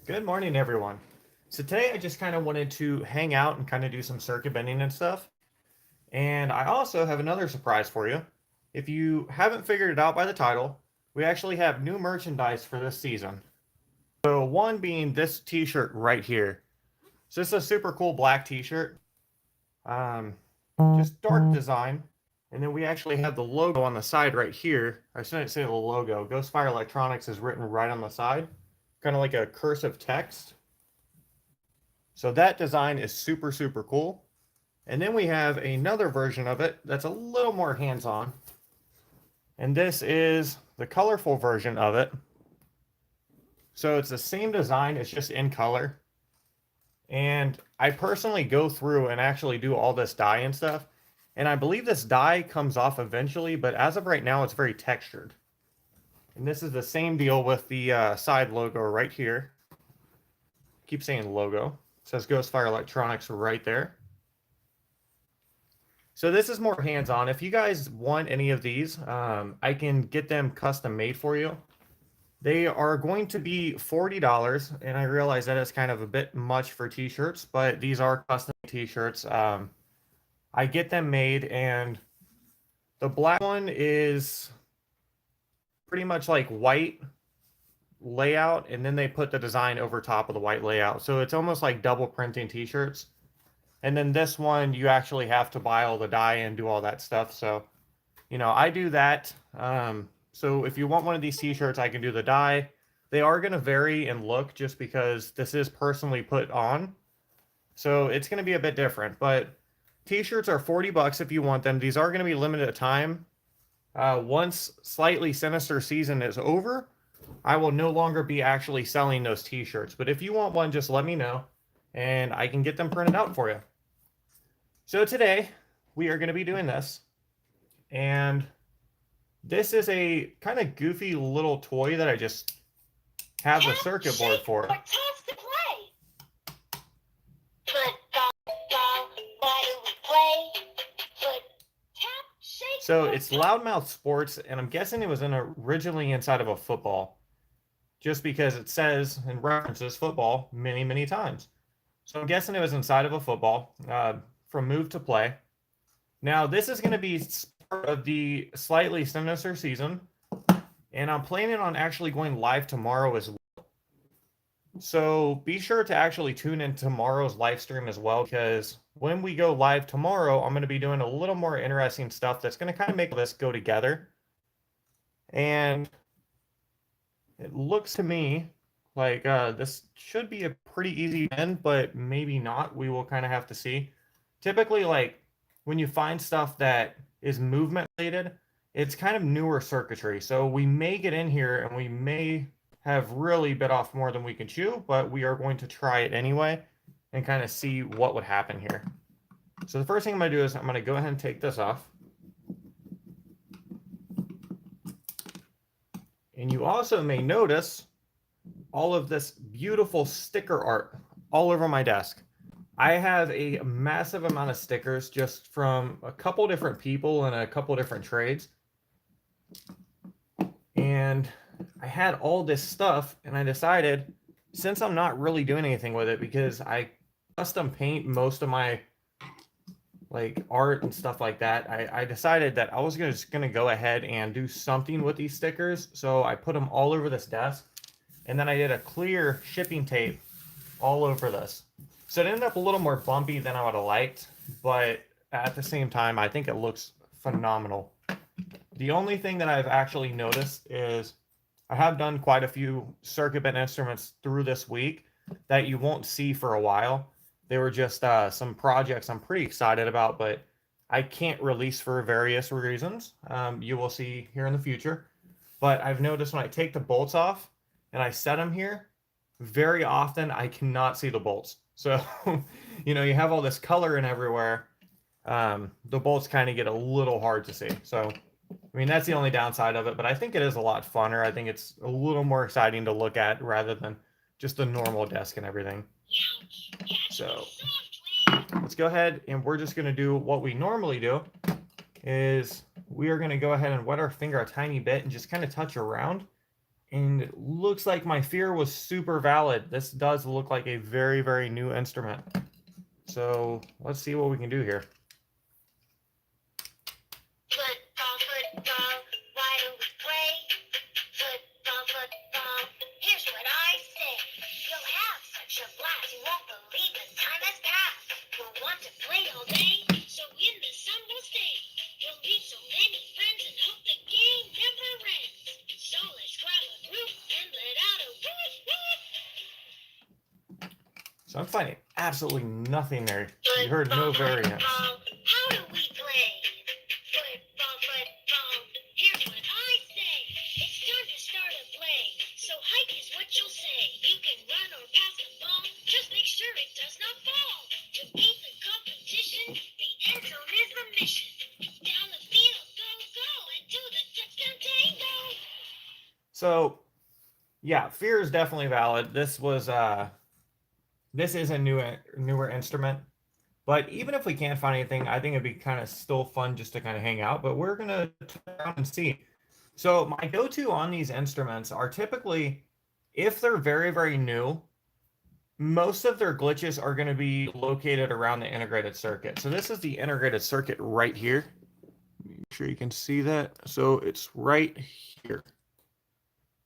Good morning, everyone. So today I just kind of wanted to hang out and kind of do some circuit bending and stuff. And I also have another surprise for you. If you haven't figured it out by the title, we actually have new merchandise for this season. So one being this t-shirt right here. So this is a super cool black t-shirt. Just dark design. And then we actually have the logo on the side right here. I shouldn't say the logo. GhostFire Electronics is written right on the side. Kind of like a cursive text. So that design is super, super cool. And then we have another version of it that's a little more hands-on. And this is the colorful version of it. So it's the same design, it's just in color. And I personally go through and actually do all this dye and stuff. And I believe this dye comes off eventually, but as of right now, it's very textured. And this is the same deal with the side logo right here. Keep saying logo. It says GhostFire Electronics right there. So this is more hands-on. If you guys want any of these, I can get them custom made for you. They are going to be $40, and I realize that is kind of a bit much for t-shirts, but these are custom t-shirts. I get them made, and the black one is pretty much like white layout, and then they put the design over top of the white layout. So it's almost like double printing t-shirts. And then this one, you actually have to buy all the dye and do all that stuff. So, you know, I do that. So if you want one of these t-shirts, I can do the dye. They are going to vary in look just because this is personally put on. So it's going to be a bit different. But t-shirts are $40 if you want them. These are going to be limited time. Once Slightly Sinister season is over, I will no longer be actually selling those t-shirts. But if you want one, just let me know, and I can get them printed out for you. So today, we are going to be doing this. And this is a kind of goofy little toy that I just have the circuit board for. So it's Loudmouth Sports, and I'm guessing it was originally inside of a football, just because it says and references football many, many times. So I'm guessing it was inside of a football from Move to Play. Now, this is going to be part of the Slightly Sinister season, and I'm planning on actually going live tomorrow as well. So be sure to actually tune in tomorrow's live stream as well, because when we go live tomorrow, I'm going to be doing a little more interesting stuff that's going to kind of make this go together. And it looks to me like this should be a pretty easy end, but maybe not. We will kind of have to see. Typically, like when you find stuff that is movement related, it's kind of newer circuitry. So we may get in here and we may have really bit off more than we can chew, but we are going to try it anyway and kind of see what would happen here. So the first thing I'm going to do is I'm going to go ahead and take this off. And you also may notice all of this beautiful sticker art all over my desk. I have a massive amount of stickers just from a couple different people and a couple different trades. And I had all this stuff, and I decided, since I'm not really doing anything with it, because I custom paint most of my like art and stuff like that, I decided that I was just gonna go ahead and do something with these stickers. So I put them all over this desk, and then I did a clear shipping tape all over this. So it ended up a little more bumpy than I would have liked, but at the same time, I think it looks phenomenal. The only thing that I've actually noticed is I have done quite a few circuit bent instruments through this week that you won't see for a while. They were just some projects I'm pretty excited about, but I can't release for various reasons. You will see here in the future. But I've noticed when I take the bolts off and I set them here, very often I cannot see the bolts. So, you know, you have all this color in everywhere. The bolts kind of get a little hard to see. So, I mean, that's the only downside of it, but I think it is a lot funner. I think it's a little more exciting to look at rather than just the normal desk and everything. So let's go ahead, and we're just going to do what we normally do is we are going to go ahead and wet our finger a tiny bit and just kind of touch around. And it looks like my fear was super valid. This does look like a very, very new instrument. So let's see what we can do here. Football, football, why do we play? Football, football, here's what I say. You'll have such a blast, you won't believe the time has passed. We'll want to play all day, so in the sun we'll stay. You'll meet so many friends and hope the game never ends. So let's grab a group and let out a whoop whoop. So I'm finding absolutely nothing there. You heard no variance. How do we play? Football, football, here's what I say. It's time to start a play. So hike is what you'll say. You can run or pass the ball. Just make sure it does not fall. To beat the competition, the end zone is the mission. Down the field, go, go, and do the touchdown tango. So yeah, fear is definitely valid. This is a newer instrument. But even if we can't find anything, I think it'd be kind of still fun just to kind of hang out. But we're going to turn around and see. So my go-to on these instruments are typically, if they're very, very new, most of their glitches are going to be located around the integrated circuit. So this is the integrated circuit right here. Make sure you can see that. So it's right here.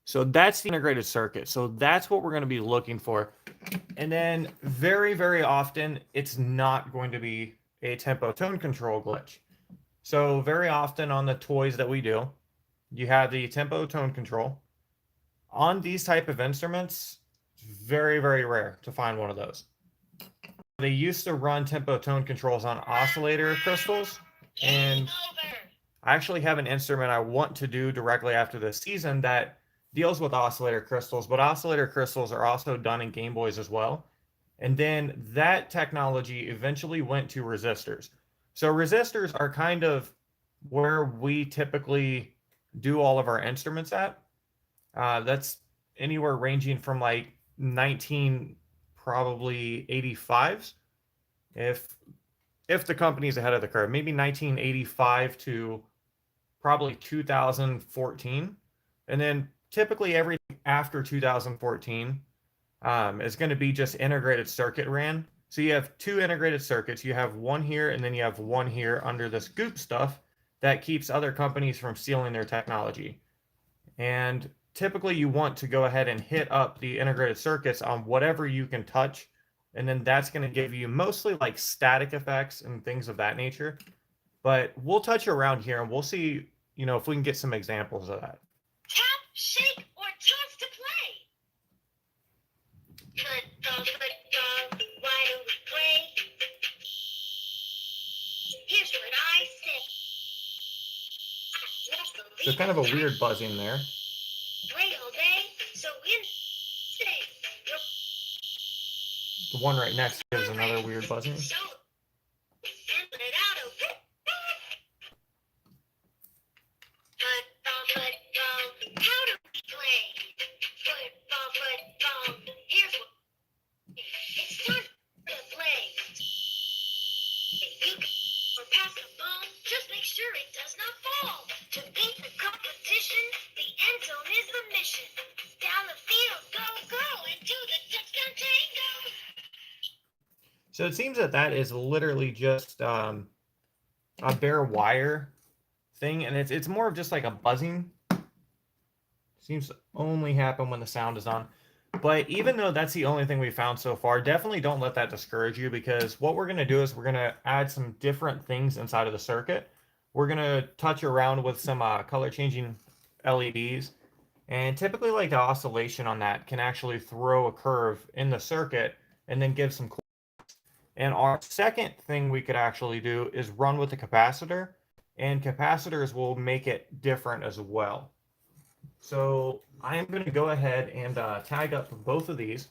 So that's the integrated circuit. So that's what we're going to be looking for. And then very, very often, it's not going to be a tempo tone control glitch. So very often on the toys that we do, you have the tempo tone control. On these type of instruments, it's very, very rare to find one of those. They used to run tempo tone controls on Oscillator Crystals. And I actually have an instrument I want to do directly after this season that deals with Oscillator Crystals, but Oscillator Crystals are also done in Game Boys as well. And then that technology eventually went to resistors. So resistors are kind of where we typically do all of our instruments at. That's anywhere ranging from like 19, probably 85s. If the company's ahead of the curve, maybe 1985 to probably 2014. And then typically everything after 2014 is going to be just integrated circuit ran. So you have two integrated circuits. You have one here, and then you have one here under this goop stuff that keeps other companies from stealing their technology. And typically you want to go ahead and hit up the integrated circuits on whatever you can touch. And then that's going to give you mostly like static effects and things of that nature. But we'll touch around here and we'll see, if we can get some examples of that. Tap, shake, or toss to play. Football, football, why do we play? Here's what I say. So kind of a weird buzzing there. Play all day, so in stay. The one right next is another weird buzzing. So, and let out a whoop. Football, football, how do we play? Football, football, here's what it's time to play. You can or pass the ball, just make sure it does not fall. To beat the competition, the end zone is the mission. Down the field, go, go, and do the touchdown tango. So it seems that is literally just a bare wire thing, and it's more of just like a buzzing. Seems to only happen when the sound is on. But even though that's the only thing we found so far, definitely don't let that discourage you, because what we're going to do is we're going to add some different things inside of the circuit. We're going to touch around with some color changing LEDs. And typically like the oscillation on that can actually throw a curve in the circuit and then give some. And our second thing we could actually do is run with the capacitor, and capacitors will make it different as well. So I am going to go ahead and tag up both of these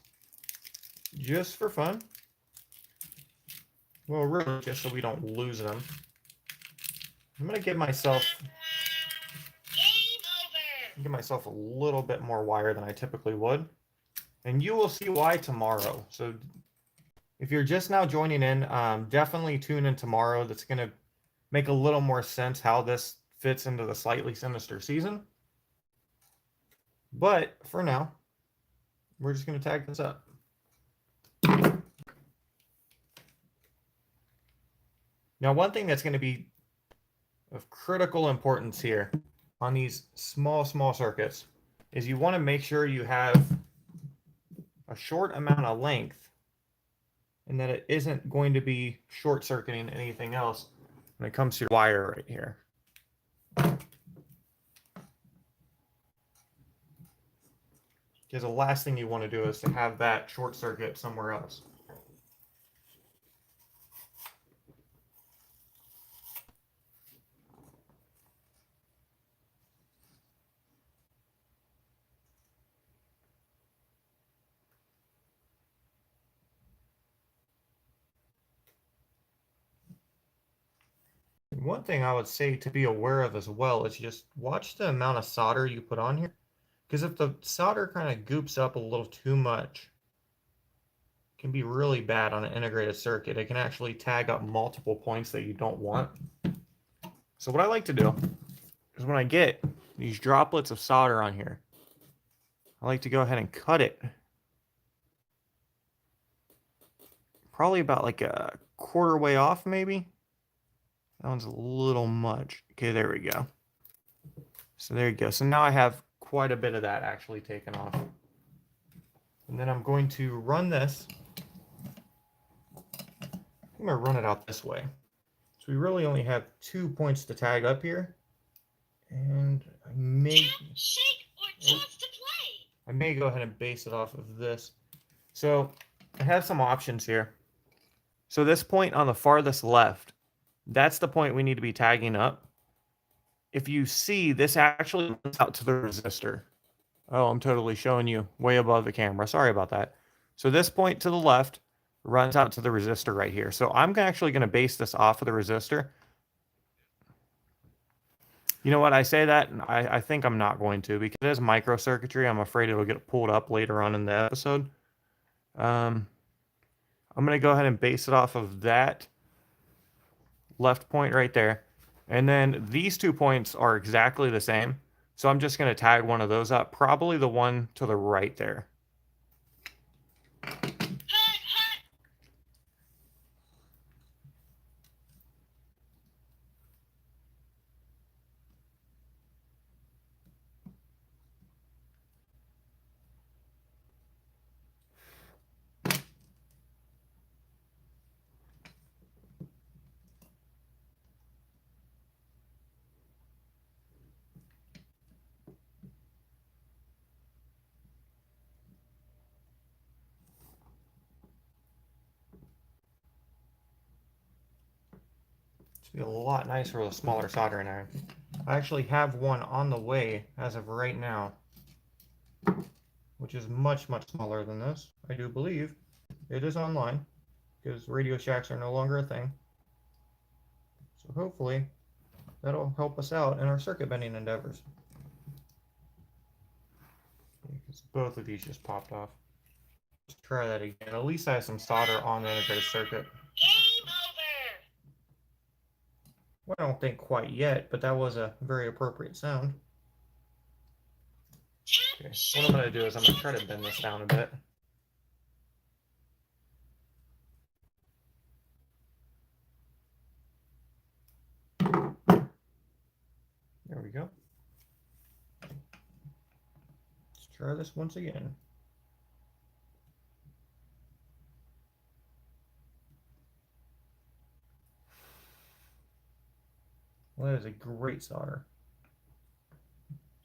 just for fun. Well, really just so we don't lose them. I'm going to give myself a little bit more wire than I typically would. And you will see why tomorrow. So if you're just now joining in, definitely tune in tomorrow. That's going to make a little more sense how this fits into the Slightly Sinister season. But for now, we're just going to tag this up. Now, one thing that's going to be of critical importance here on these small circuits is you want to make sure you have a short amount of length and that it isn't going to be short circuiting anything else when it comes to your wire right here. Because the last thing you want to do is to have that short circuit somewhere else. One thing I would say to be aware of as well is just watch the amount of solder you put on here. Because if the solder kind of goops up a little too much, it can be really bad on an integrated circuit. It can actually tag up multiple points that you don't want. So what I like to do is when I get these droplets of solder on here, I like to go ahead and cut it. Probably about like a quarter way off, maybe. That one's a little much. Okay, there we go. So there you go. So now I have quite a bit of that actually taken off. And then I'm going to run this. I'm going to run it out this way. So we really only have 2 points to tag up here. And I may... Tap, shake, or toss to play. I may go ahead and base it off of this. So I have some options here. So this point on the farthest left, that's the point we need to be tagging up. If you see, this actually runs out to the resistor. Oh, I'm totally showing you way above the camera. Sorry about that. So this point to the left runs out to the resistor right here. So I'm actually going to base this off of the resistor. You know what? I say that, and I think I'm not going to because it is microcircuitry. I'm afraid it'll get pulled up later on in the episode. I'm going to go ahead and base it off of that left point right there. And then these 2 points are exactly the same. So I'm just going to tag one of those up, probably the one to the right there. Be a lot nicer with a smaller soldering iron. I actually have one on the way as of right now, which is much smaller than this. I do believe it is online because Radio Shacks are no longer a thing. So hopefully that'll help us out in our circuit bending endeavors. Because both of these just popped off. Let's try that again. At least I have some solder on the integrated circuit. Game over. Well, I don't think quite yet, but that was a very appropriate sound. Okay, what I'm going to do is I'm going to try to bend this down a bit. There we go. Let's try this once again. Well, that is a great solder.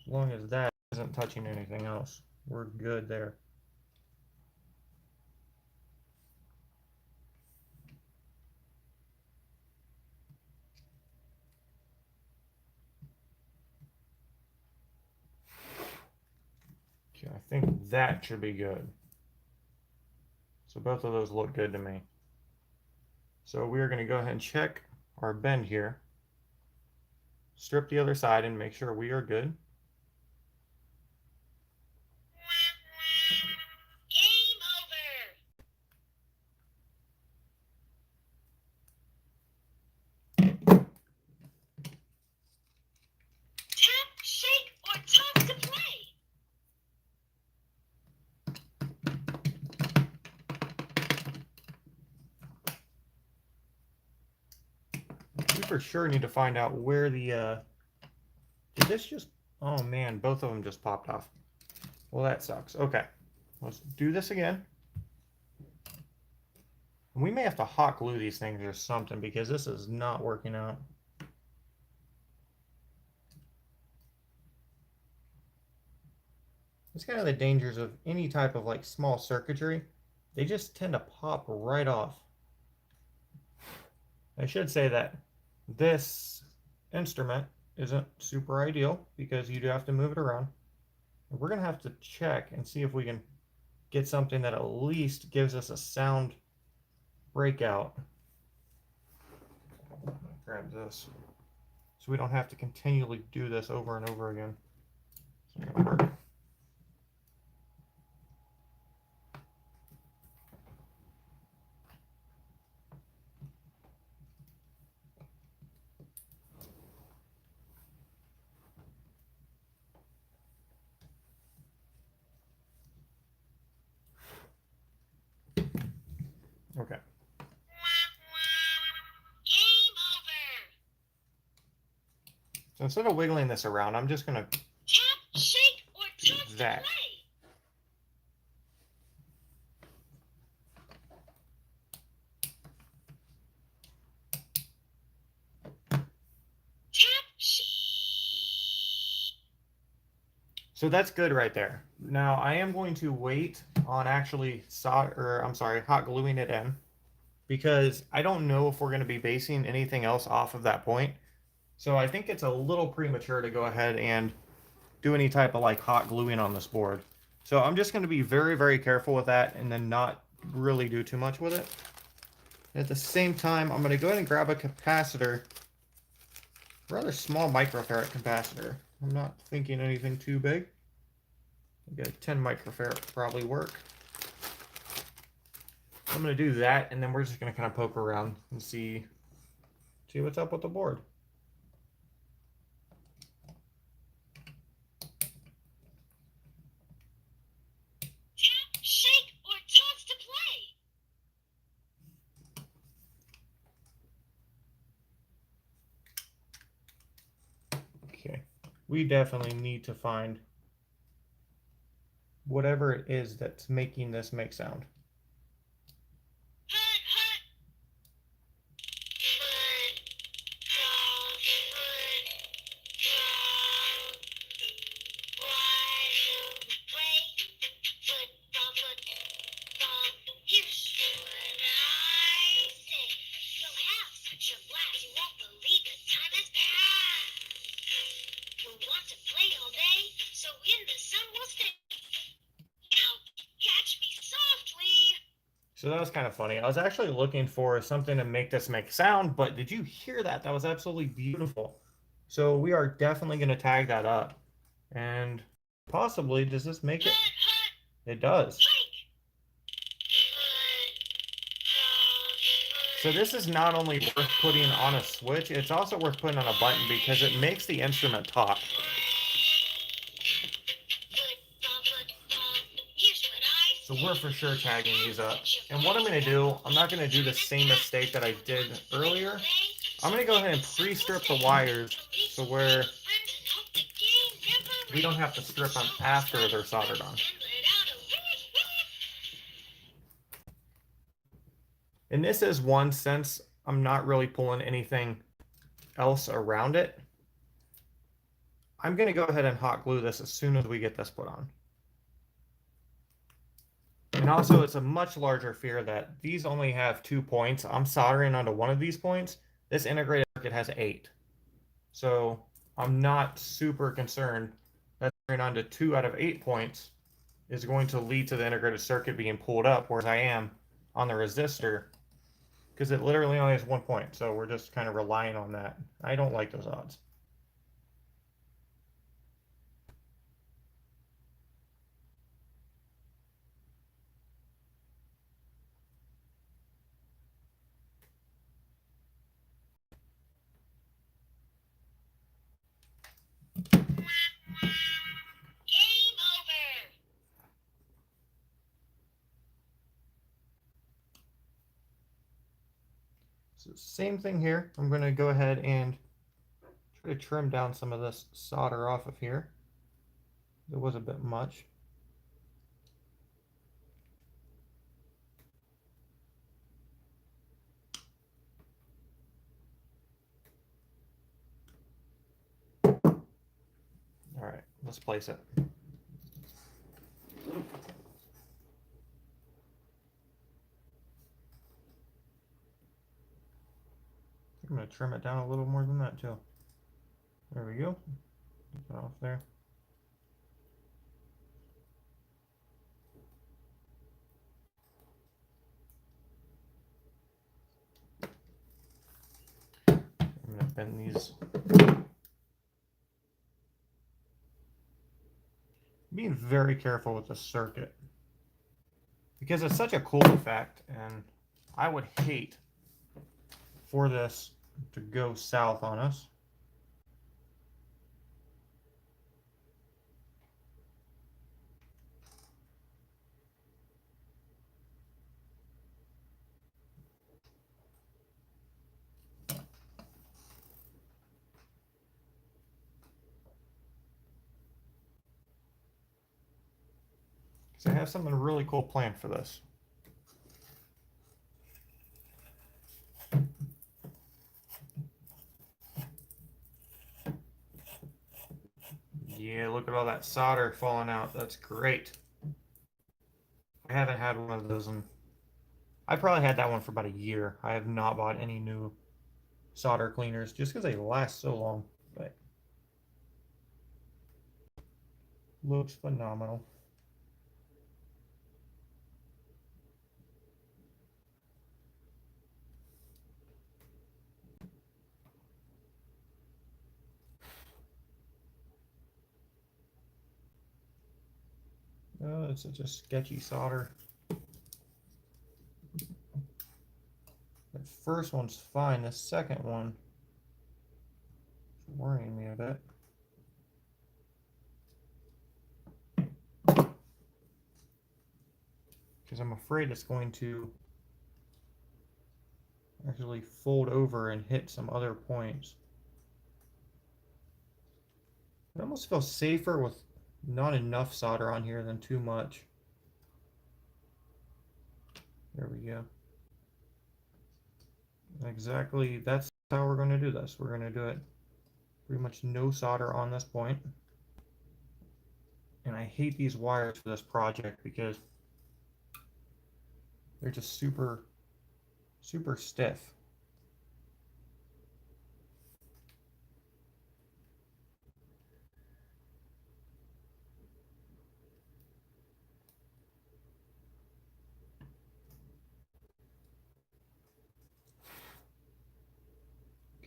As long as that isn't touching anything else, we're good there. Okay, I think that should be good. So both of those look good to me. So we are going to go ahead and check our bend here. Strip the other side and make sure we are good. Game over. Tap, shake, or toss to play. for sure need to find out where the, did this just, oh man, both of them just popped off. Well, that sucks. Okay, let's do this again. We may have to hot glue these things or something because this is not working out. It's kind of the dangers of any type of like small circuitry. They just tend to pop right off. I should say that this instrument isn't super ideal because you do have to move it around. And we're going to have to check and see if we can get something that at least gives us a sound breakout. Grab this so we don't have to continually do this over and over again. It's not gonna work. Okay. Game over. So instead of wiggling this around, I'm just going to Tap, shake, or toss to that. play. Tap, So that's good right there. Now I am going to wait on actually hot gluing it in because I don't know if we're going to be basing anything else off of that point. So I think it's a little premature to go ahead and do any type of like hot gluing on this board. So I'm just going to be very, very careful with that and then not really do too much with it. At the same time, I'm going to go ahead and grab a capacitor, rather small microfarad capacitor. I'm not thinking anything too big. I got 10 microfarad would probably work. I'm going to do that, and then we're just going to kind of poke around and see what's up with the board. tap, shake, or toss to play. Okay, we definitely need to find whatever it is that's making this make sound. Hut, hut. Hut, hut, hut. Why do we play football, football? Here's what I say. You'll have such a blast, you won't believe the time has passed. We want to play all day, so in the sun we'll stay. Now, catch me softly. So that was kind of funny. I was actually looking for something to make this make sound, but did you hear that? That was absolutely beautiful. So we are definitely going to tag that up. And possibly, does this make it? Hut, hut, It does. hike. So this is not only worth putting on a switch, it's also worth putting on a button because it makes the instrument talk. So we're for sure tagging these up. And what I'm going to do, I'm not going to do the same mistake that I did earlier. I'm going to go ahead and pre-strip the wires so where we don't have to strip them after they're soldered on. And this is one, since I'm not really pulling anything else around it, I'm going to go ahead and hot glue this as soon as we get this put on. And also, it's a much larger fear that these only have 2 points. I'm soldering onto one of these points. This integrated circuit has 8. So I'm not super concerned that soldering onto 2 out of 8 points is going to lead to the integrated circuit being pulled up, whereas I am on the resistor, because it literally only has 1 point. So we're just kind of relying on that. I don't like those odds. Game over. So So same thing here. I'm going to go ahead and try to trim down some of this solder off of here. It was a bit much. All right, let's place it. I'm going to trim it down a little more than that too. There we go. Get that off there. I'm going to bend these. Being very careful with the circuit because it's such a cool effect, and I would hate for this to go south on us. So I have something really cool planned for this. Yeah, look at all that solder falling out. That's great. I haven't had one of those in... I probably had that one for about a year. I have not bought any new solder cleaners just because they last so long. But looks phenomenal. Oh, it's such a sketchy solder. The first one's fine. The second one is worrying me a bit. Because I'm afraid it's going to actually fold over and hit some other points. It almost feels safer with not enough solder on here than too much. There we go. Exactly, that's how we're going to do this. We're going to do it pretty much no solder on this point. And I hate these wires for this project because they're just super, super stiff.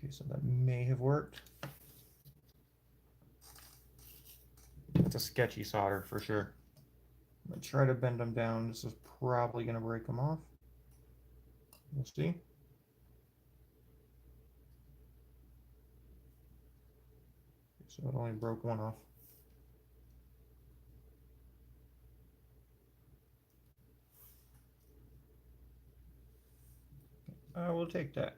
Okay, so that may have worked. It's a sketchy solder for sure. I'm going to try to bend them down. This is probably going to break them off. We'll see. So it only broke one off. I will take that.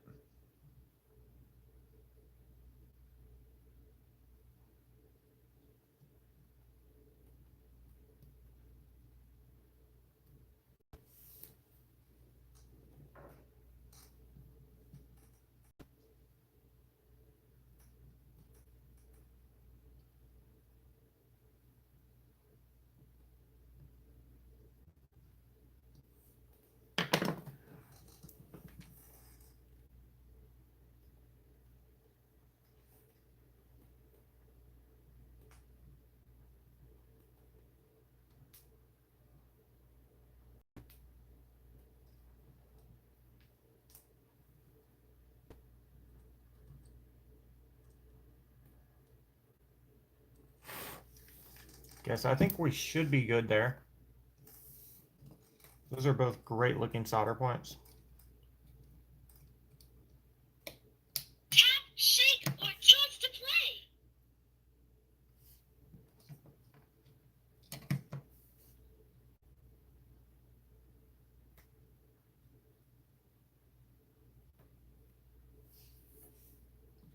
Guess I think we should be good there. Those are both great looking solder points. Tap, shake, or toss to play.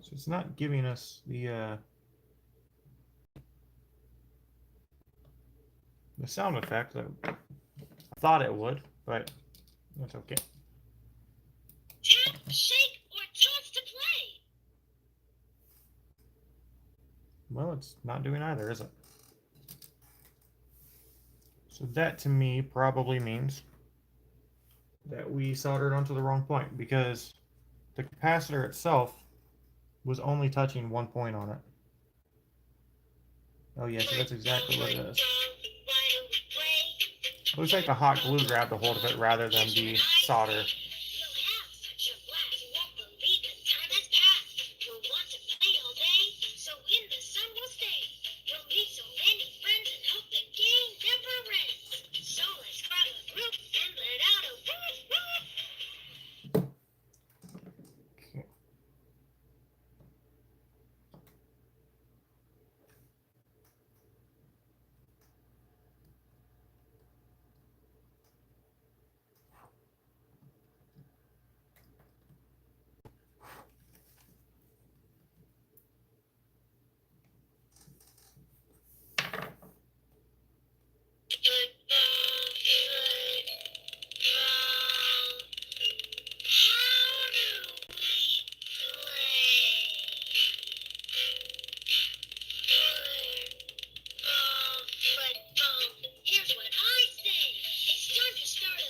So it's not giving us the sound effect that I thought it would, but that's okay. Tap, shake, or toss to play. Well, it's not doing either, is it? So that to me probably means that we soldered onto the wrong point, because the capacitor itself was only touching one point on it. Oh yeah, so that's exactly what it is. Looks like the hot glue grabbed a hold of it rather than the solder.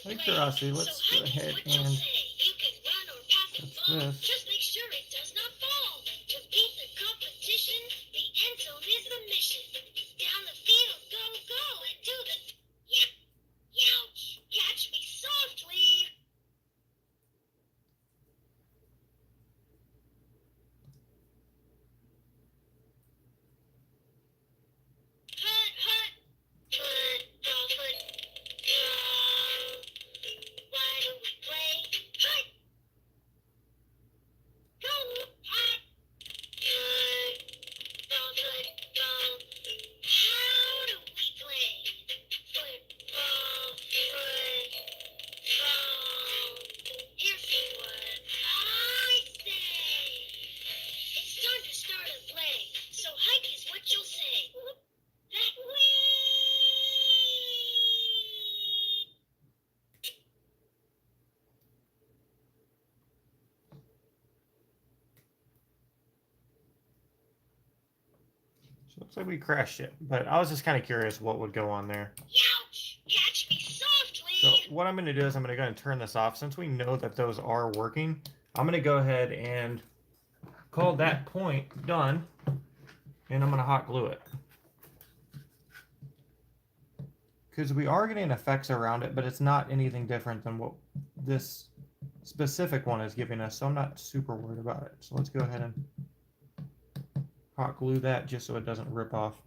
Out of curiosity, let's go ahead and touch this. Just make sure it does not fall. To beat the competition, the end zone is the mission. Down the field, go, and do the... Youch! Catch me softly! Hut, hut! Hut, hut! Why do we play? Hut! Go, hut! Football. How do we play? Football. Here's what I say. It's time to start a play. So hike is what you'll say. That way. So it looks like we crashed it, but I was just kind of curious what would go on there. Youch! Catch me softly! So what I'm going to do is I'm going to go ahead and turn this off. Since we know that those are working, I'm going to go ahead and call that point done, and I'm going to hot glue it. Because we are getting effects around it, but it's not anything different than what this specific one is giving us, so I'm not super worried about it. So let's go ahead and hot glue that just so it doesn't rip off.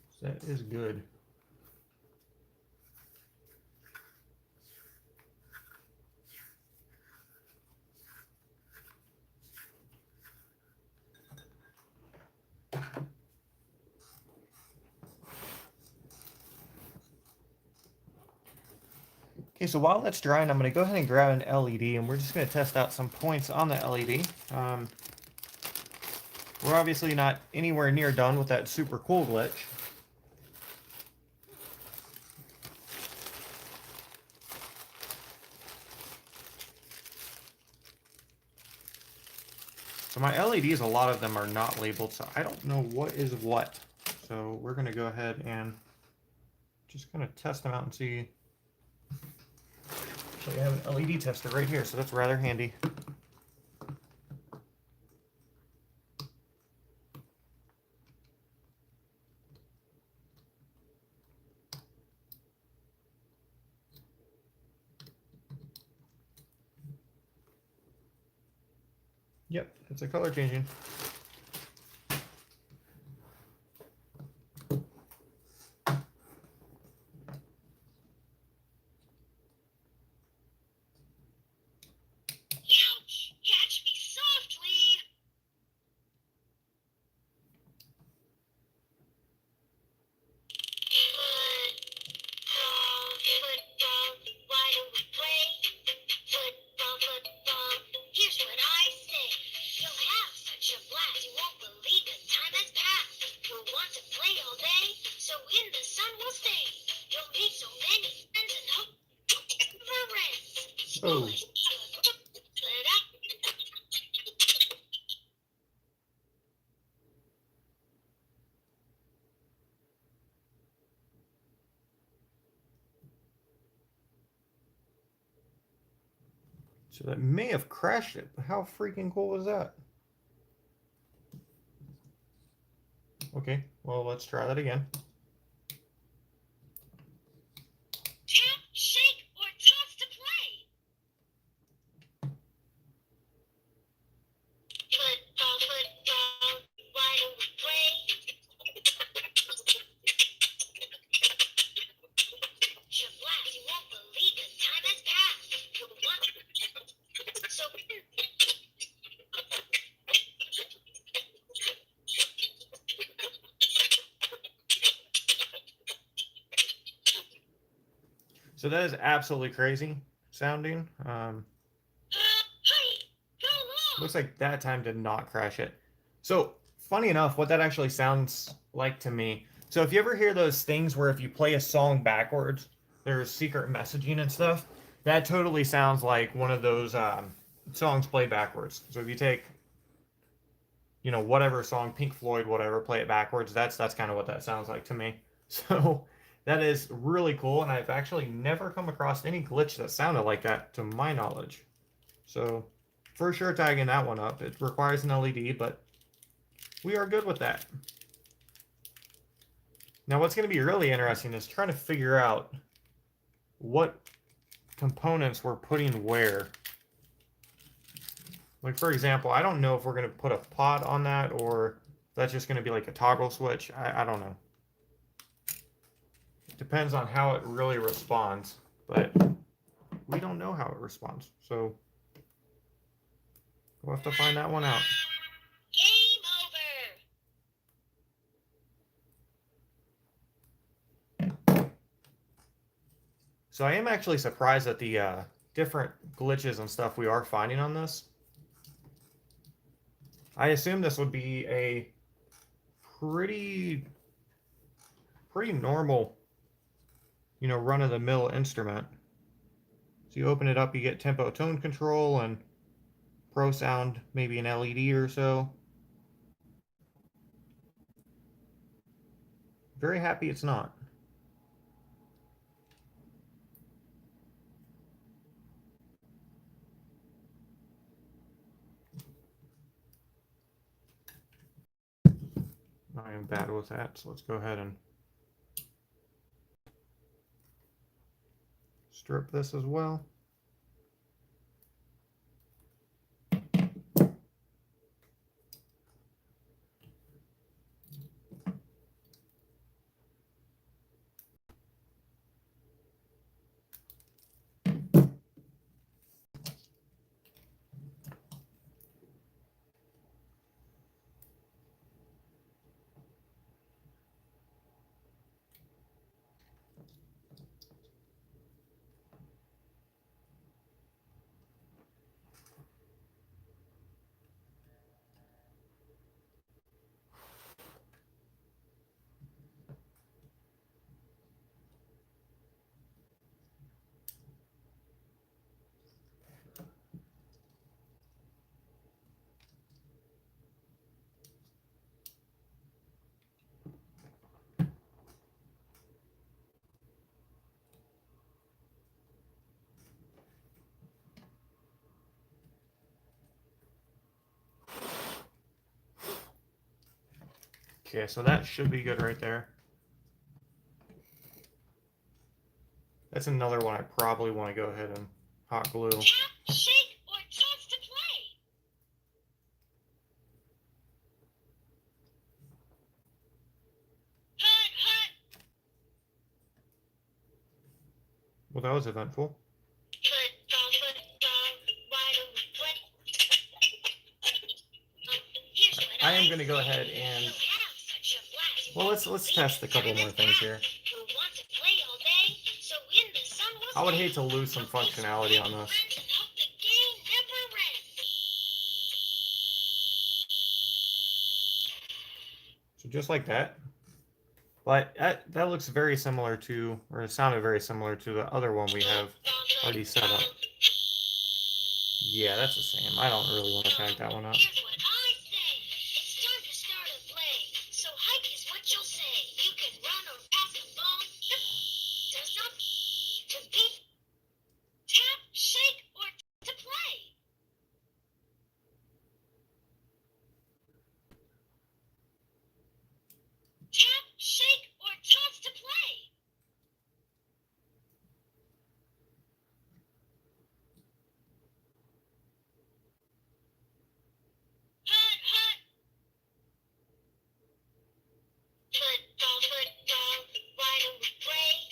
So that is good. Okay, so while that's drying, I'm going to go ahead and grab an LED, and we're just going to test out some points on the LED. We're obviously not anywhere near done with that super cool glitch. So my LEDs, a lot of them are not labeled, so I don't know what is what. So we're going to go ahead and just kind of test them out and see. So we have an LED tester right here, so that's rather handy. Yep, it's a color changing. Youch! Catch me softly! blast, you won't believe the time has passed. You'll want to play all day, so in the sun we'll stay. You'll meet so many friends and hope never ends. Oh. So that may have crashed it, but how freaking cool was that? Okay, well, let's try that again. Tap, shake, or toss to play. Football, why don't we play? Shablass, you won't believe the time has passed. You'll want so So that is absolutely crazy sounding. Looks like that time did not crash it. So funny enough, what that actually sounds like to me. So if you ever hear those things where if you play a song backwards, there's secret messaging and stuff, that totally sounds like one of those songs played backwards. So if you take, you know, whatever song, Pink Floyd, whatever, play it backwards, that's kind of what that sounds like to me. So that is really cool, and I've actually never come across any glitch that sounded like that to my knowledge. So for sure tagging that one up. It requires an LED, but we are good with that. Now what's going to be really interesting is trying to figure out what components we're putting where. Like for example, I don't know if we're going to put a pot on that or if that's just going to be like a toggle switch. I don't know. It depends on how it really responds, but we don't know how it responds. So we'll have to find that one out. game over. So I am actually surprised at the different glitches and stuff we are finding on this. I assume this would be a pretty normal, you know, run-of-the-mill instrument. So you open it up, you get tempo tone control and pro sound, maybe an LED or so. Very happy it's not. I am bad with that, so let's go ahead and strip this as well. Okay, so that should be good right there. That's another one I probably want to go ahead and hot glue. Tap, shake, or toss to play. Hut, hut. Well, that was eventful. Football, why don't we play? Here's what I am going to go ahead and, You'll have such a blast. well, let's test a couple more things here. You'll want to play all day, so in the sun we'll I would stay. hate to lose some functionality on this. Friends and hope the game never ends. So just like that. But that looks very similar to, or it sounded very similar to the other one we have already set up. Yeah, that's the same. I don't really want to tag that one up. Here's what I say. It's time to start a play. So hike is what you'll say. You can run or pass the ball. Does not to beat, tap, shake, or to play. Tap, shake, or toss to play. Hut, hut. Football, football, why do we play?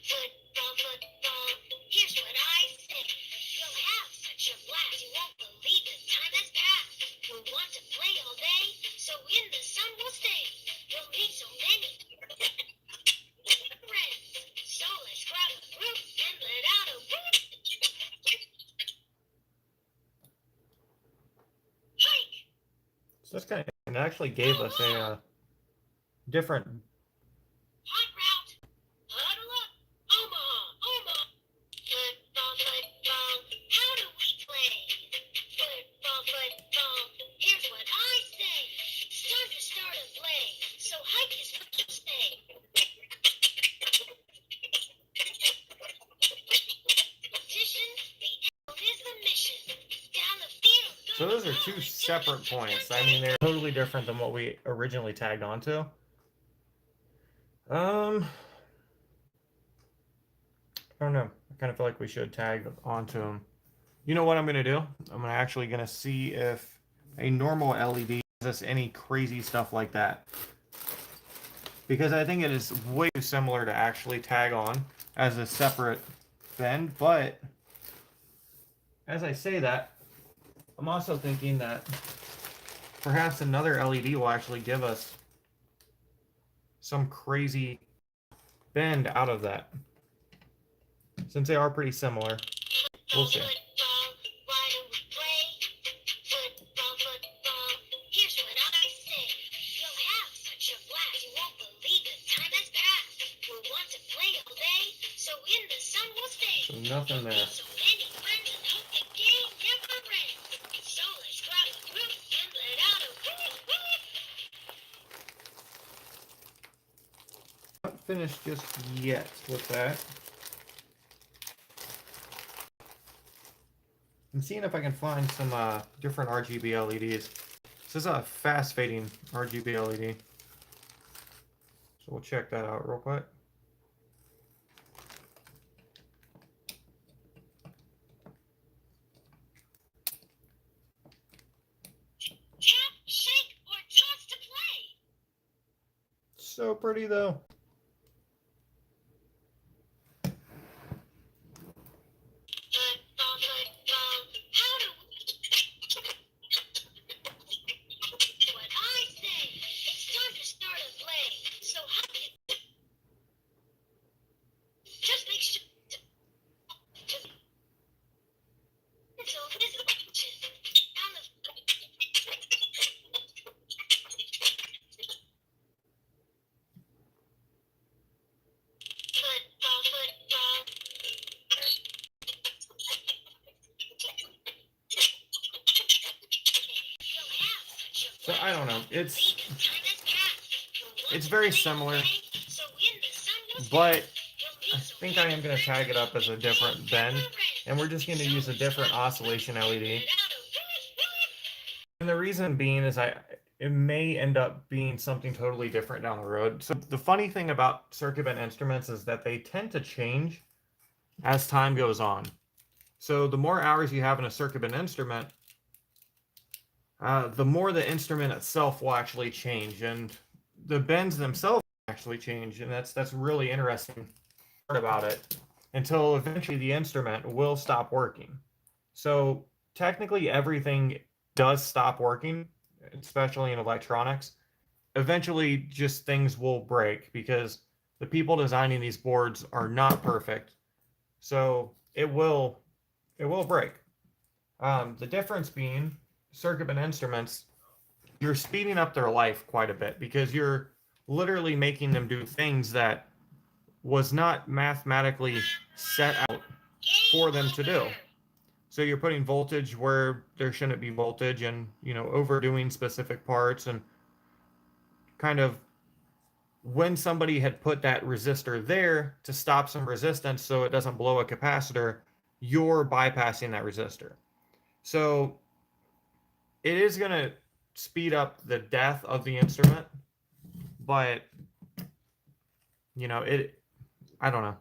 Football, football, here's what I say. You'll have such a blast, you won't believe the time has passed. We'll want to play all day, so in the sun we'll stay. You'll meet so many friends. So let's grab a group and let out a whoop. Hike! So that's kind of, it actually gave us a different. Hot route! Huddle up! Omaha! Omaha! Football, football, how do we play? Football, football, here's what I say. It's time to start a play, so hike is what you say. Petition, the end is the mission. Down the field. So those are two separate points. I mean, they're totally different than what we originally tagged onto. I don't know. I kind of feel like we should tag onto them. You know what I'm going to do? I'm actually going to see if a normal LED does any crazy stuff like that. Because I think it is way too similar to actually tag on as a separate bend. But as I say that, I'm also thinking that perhaps another LED will actually give us some crazy bend out of that. Since they are pretty similar, we'll see. Football, why do we play? Football, football, here's what I say. You'll have such a blast, you won't believe the time has passed. We'll want to play all day, so in the sun we'll stay. So nothing there. So many friends and hope the game never ends. So let's grab a group and let out a whoop, whoop. Not finished just yet with that. I'm seeing if I can find some different RGB LEDs. This is a fast fading RGB LED. So we'll check that out real quick. Tap, shake, or toss to play. So pretty though. Football, football, how do we... What I say, it's time to start a play, so hike it. Just make sure to... So this is down the... Football, football. So I don't know. It's very similar, but I think I am going to tag it up as a different bend, and we're just going to use a different oscillation LED. And the reason being is it may end up being something totally different down the road. So the funny thing about circuit bent instruments is that they tend to change as time goes on. So the more hours you have in a circuit bent instrument, the more the instrument itself will actually change, and the bends themselves actually change, and that's really interesting part about it, until eventually the instrument will stop working. So technically everything does stop working, especially in electronics. Eventually just things will break because the people designing these boards are not perfect. So it will break. The difference being circuit bent instruments you're speeding up their life quite a bit because you're literally making them do things that was not mathematically set out for them to do. So you're putting voltage where there shouldn't be voltage, and overdoing specific parts, and kind of when somebody had put that resistor there to stop some resistance so it doesn't blow a capacitor, you're bypassing that resistor. So it is going to speed up the death of the instrument, but I don't know.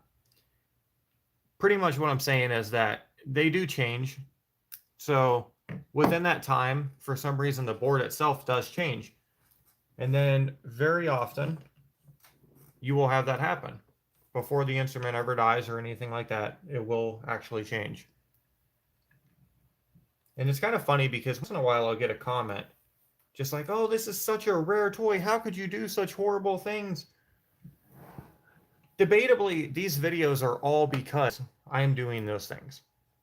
Pretty much what I'm saying is that they do change. So within that time, for some reason, the board itself does change. And then very often, you will have that happen. Before the instrument ever dies or anything like that, it will actually change. And it's kind of funny because once in a while I'll get a comment just like, oh, this is such a rare toy. How could you do such horrible things? Debatably, these videos are all because I'm doing those things.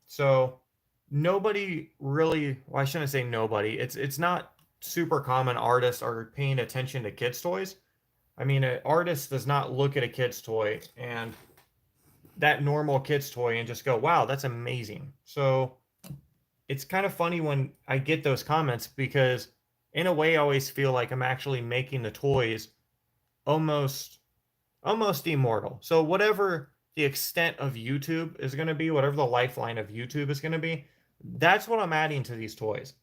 So nobody really, well, I shouldn't say nobody. It's not super common artists are paying attention to kids' toys. I mean, an artist does not look at a kid's toy and that normal kid's toy and just go, wow, that's amazing. So it's kind of funny when I get those comments because in a way I always feel like I'm actually making the toys almost immortal. So whatever the extent of YouTube is going to be, whatever the lifeline of YouTube is going to be, that's what I'm adding to these toys.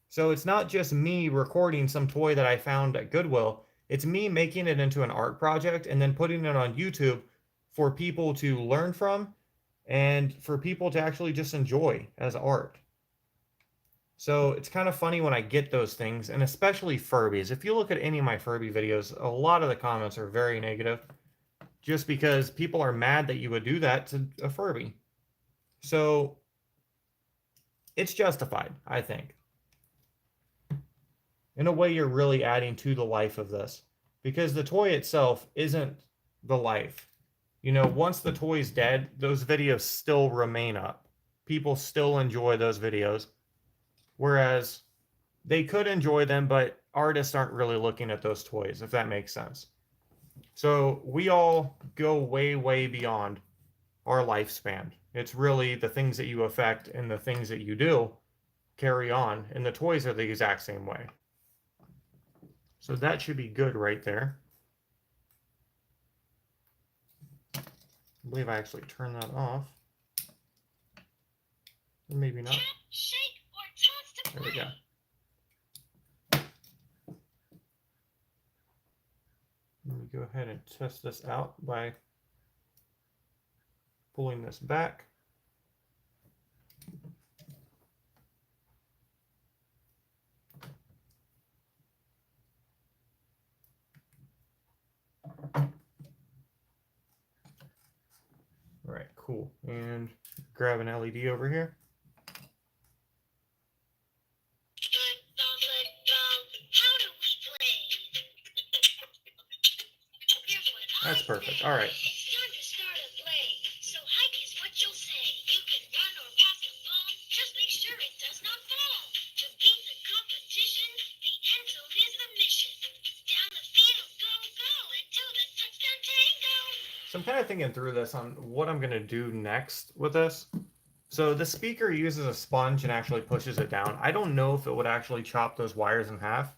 So it's not just me recording some toy that I found at Goodwill. It's me making it into an art project and then putting it on YouTube for people to learn from and for people to actually just enjoy as art. So it's kind of funny when I get those things, and especially Furbies. If you look at any of my Furby videos, a lot of the comments are very negative just because people are mad that you would do that to a Furby. So it's justified, I think. In a way, you're really adding to the life of this because the toy itself isn't the life. Once the toy's dead, those videos still remain up. People still enjoy those videos. Whereas they could enjoy them, but artists aren't really looking at those toys, if that makes sense. So we all go way, way beyond our lifespan. It's really the things that you affect and the things that you do carry on, and the toys are the exact same way. So that should be good right there. I believe I actually turned that off. Or maybe not. There we go. Let me go ahead and test this out by pulling this back. All right, cool. And grab an LED over here. That's perfect. All right. It's time to start a play. So hike is what you'll say. You can run or pass the ball. Just make sure it does not fall. To beat the competition, the end zone is the mission. Down the field, go, go, until the touchdown tango. So I'm kind of thinking through this on what I'm going to do next with this. So the speaker uses a sponge and actually pushes it down. I don't know if it would actually chop those wires in half.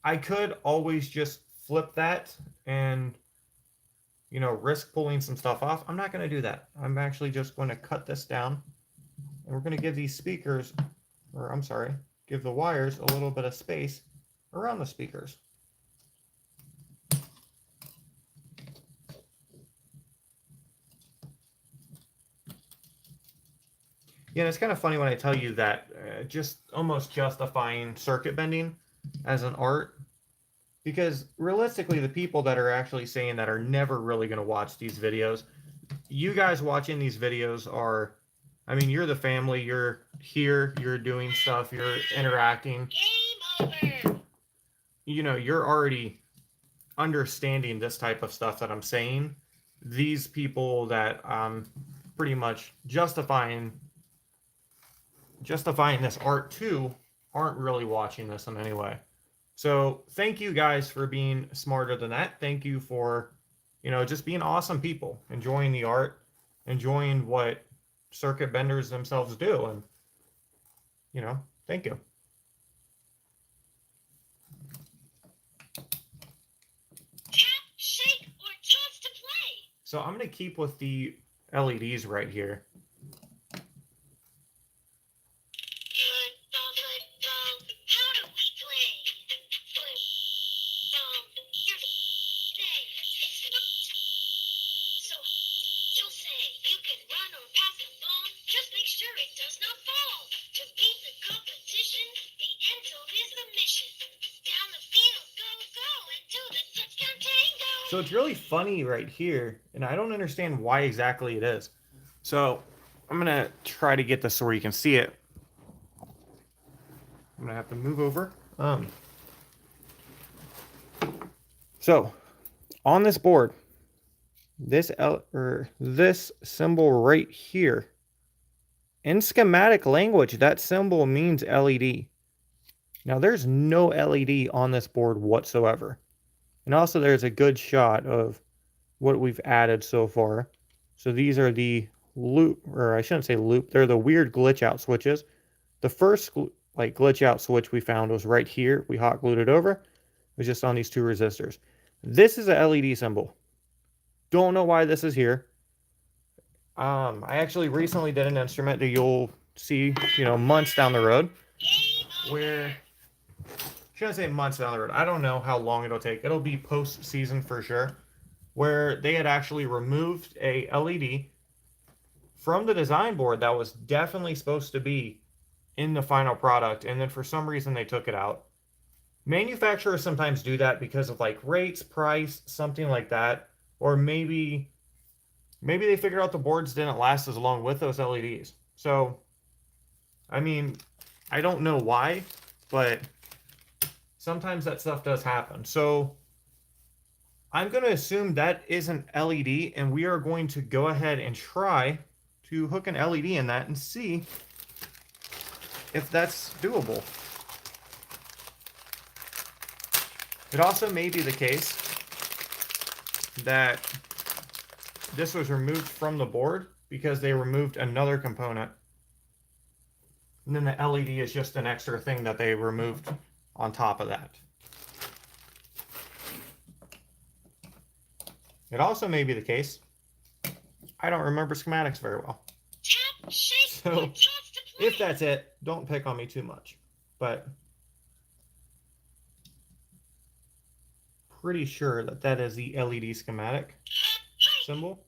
I could always just flip that and risk pulling some stuff off. I'm not going to do that. I'm actually just going to cut this down, and we're going to give these speakers, or I'm sorry, give the wires a little bit of space around the speakers. Yeah, and it's kind of funny when I tell you that just almost justifying circuit bending as an art. Because realistically, the people that are actually saying that are never really going to watch these videos. You guys watching these videos are, I mean, you're the family. You're here. You're doing stuff. You're interacting. Game over. You're already understanding this type of stuff that I'm saying. These people that pretty much justifying this art too aren't really watching this in any way. So thank you guys for being smarter than that. Thank you for, just being awesome people, enjoying the art, enjoying what circuit benders themselves do. And, thank you. Tap, shake, or toss to play. So I'm going to keep with the LEDs right here. Football, football, how do we play? Football, here's the thing. It's not so you'll say you can run or pass the ball. Just make sure it does not fall. To beat the competition, the end zone is the mission. Down the field, go, go, and do the touchdown tango. So it's really funny right here, and I don't understand why exactly it is. So I'm going to try to get this so where you can see it. I'm going to have to move over. So on this board, this symbol right here, in schematic language, that symbol means LED. Now there's no LED on this board whatsoever. And also there's a good shot of what we've added so far. So these are the loop, or I shouldn't say loop, they're the weird glitch out switches. The first glitch out switch we found was right here. We hot glued it over. It was just on these two resistors. This is a LED symbol. Don't know why this is here. I actually recently did an instrument that you'll see, months down the road, where, shouldn't say months down the road. I don't know how long it'll take. It'll be post-season for sure, where they had actually removed a LED from the design board that was definitely supposed to be in the final product, and then for some reason they took it out. Manufacturers sometimes do that because of like rates, price, something like that, or maybe they figured out the boards didn't last as long with those LEDs. So, I mean, I don't know why, but sometimes that stuff does happen. So, I'm going to assume that is an LED, and we are going to go ahead and try to hook an LED in that and see if that's doable. It also may be the case that this was removed from the board because they removed another component. And then the LED is just an extra thing that they removed on top of that. It also may be the case, I don't remember schematics very well. Tap, shake, So, or toss to play. if that's it, don't pick on me too much. But pretty sure that that is the LED schematic symbol.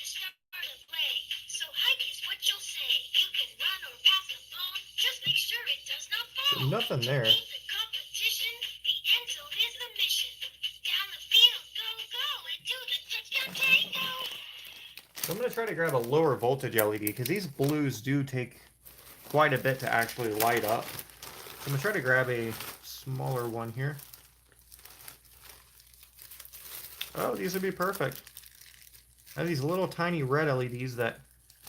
Start of play. So hike is what you'll say. You can run or pass the ball. Just make sure it does not fall. Nothing there. Beat the competition, the end zone is the mission. Down the field, go, go, and do the touchdown tango. So I'm going to try to grab a lower voltage LED because these blues do take quite a bit to actually light up. So I'm going to try to grab a smaller one here. Oh, these would be perfect. I have these little tiny red LEDs that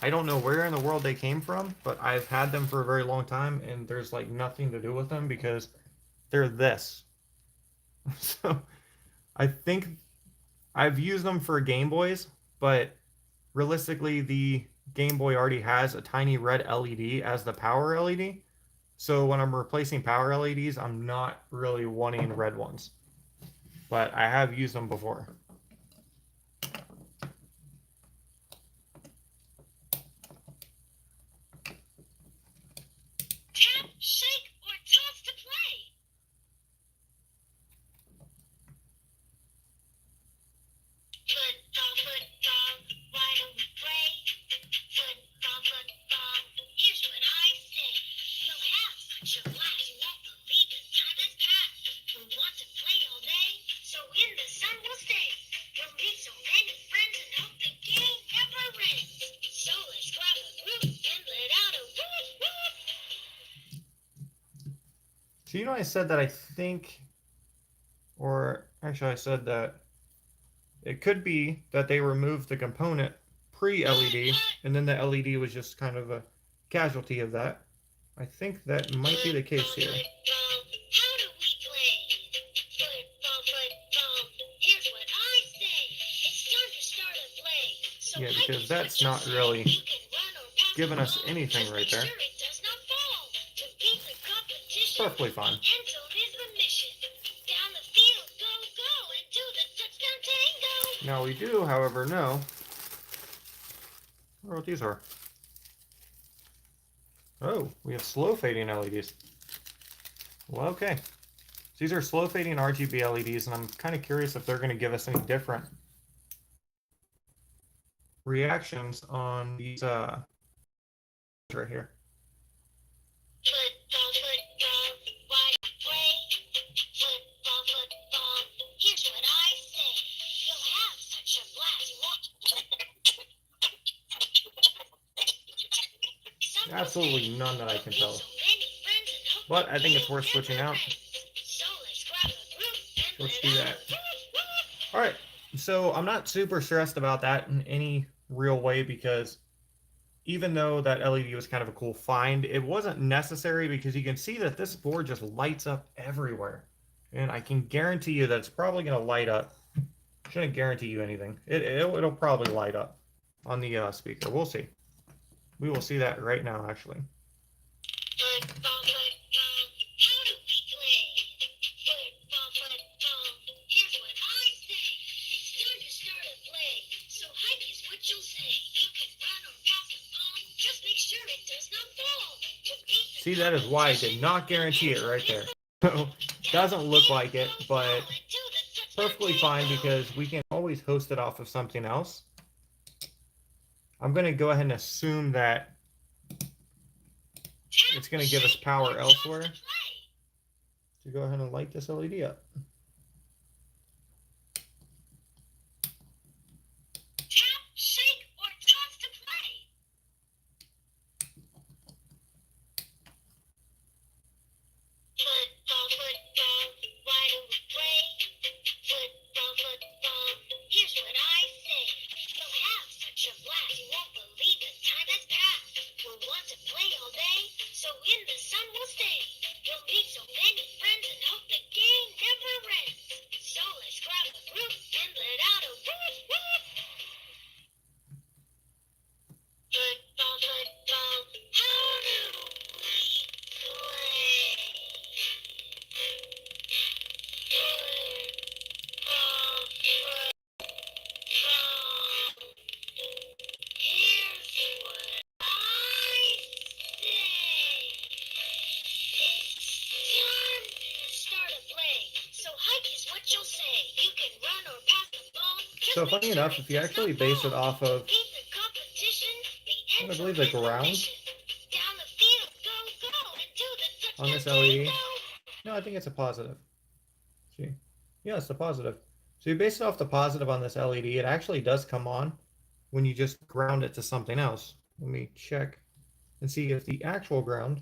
I don't know where in the world they came from, but I've had them for a very long time, and there's like nothing to do with them because they're this. So I think I've used them for Game Boys, but realistically the Game Boy already has a tiny red LED as the power LED. So when I'm replacing power LEDs, I'm not really wanting red ones. But I have used them before. Tap, shake, or toss to play. Football, football, why don't we play? Football, football, here's what I say. You'll have such a blast, you won't believe the time has passed. We'll want to play all day, so in the sun we'll stay. We'll meet so many friends and hope the game never ends. So let's grab a group and let out a whoop whoop. So I said that I think, or actually I said that it could be that they removed the component pre-LED, and then the LED was just kind of a casualty of that. I think that might be the case here. How do we play? Football, football. Here's what I say. It's time to start a play. So Yeah, hype because is that's what you not say. really You can run or pass giving the us ball. anything Just right make there. sure it does not fall. To beat the competition, Perfectly fine. the end zone is the mission. Down the field, go, go, and do the touchdown tango. Now we do, however, know what these are. Oh, we have slow fading LEDs. Well, okay. These are slow fading RGB LEDs, and I'm kind of curious if they're going to give us any different reactions on these right here. Football, football, why do we play? Football, football, here's what I say. You'll have such a blast. Absolutely none that I can tell. But I think it's worth switching out. Let's do that. Alright, so I'm not super stressed about that in any real way because even though that LED was kind of a cool find, it wasn't necessary because you can see that this board just lights up everywhere. And I can guarantee you that it's probably going to light up. Shouldn't guarantee you anything. It'll probably light up on the speaker. We'll see. We will see that right now, actually. Football, football, how do we play? Football, football, here's what I say. It's time to start a play. So hype is what you'll say. You can run or pass the ball. Just make sure it does not fall. To beat the See, that is why I did not guarantee it right there. So, doesn't look like it, but perfectly fine because we can always host it off of something else. I'm going to go ahead and assume that it's going to give us power elsewhere to go ahead and light this LED up. Tap, shake, or toss to play. Football, football, why do we play? Football, football, here's what I say. You'll have such a blast, you won't believe the time has passed. We'll want to play all day, so in the sun we'll stay. You'll meet so many friends and hope the game never ends. So let's grab a group and let out a whoop whoop. Football, football, how do we play? Football, football, here's what I say. It's time to start a play. So hype is what you'll say. You can run or pass the ball. Just So make funny sure enough, it if you does actually not base it fall. off of, Beat the competition, the I end believe zone the is the ground mission. Down the field, go, go, and do the on this touchdown LED. tango. No, I think it's a positive. See? Yeah, it's a positive. So you base it off the positive on this LED. It actually does come on when you just ground it to something else. Let me check and see if the actual ground,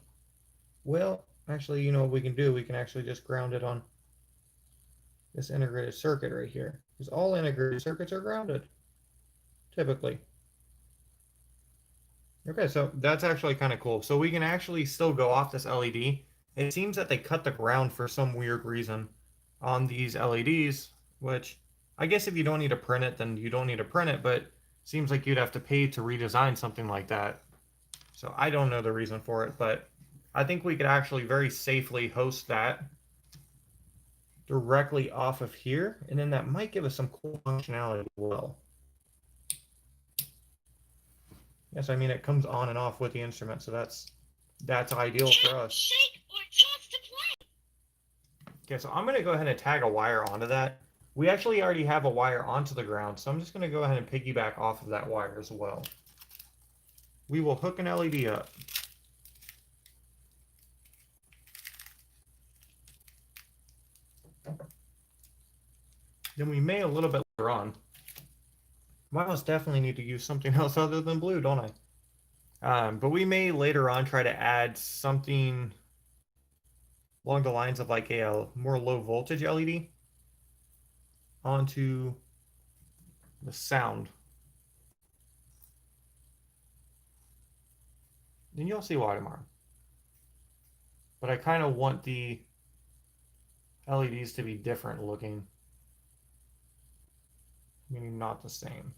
well, actually, you know what we can do? We can actually just ground it on this integrated circuit right here. Because all integrated circuits are grounded, typically. Okay, so that's actually kind of cool. So we can actually still go off this LED. It seems that they cut the ground for some weird reason on these LEDs, which I guess if you don't need to print it, then you don't need to print it, but seems like you'd have to pay to redesign something like that. So I don't know the reason for it, but I think we could actually very safely host that directly off of here, and then that might give us some cool functionality as well. Yes, I mean it comes on and off with the instrument, so that's ideal for us. Shake or toss to play. Okay, so I'm going to go ahead and tag a wire onto that. We actually already have a wire onto the ground, so I'm just going to go ahead and piggyback off of that wire as well. We will hook an LED up. Then we may a little bit later on. I must definitely need to use something else other than blue, don't I? But we may later on try to add something along the lines of like a more low voltage LED onto the sound. And you'll see why tomorrow. but I kind of want the LEDs to be different looking, meaning not the same.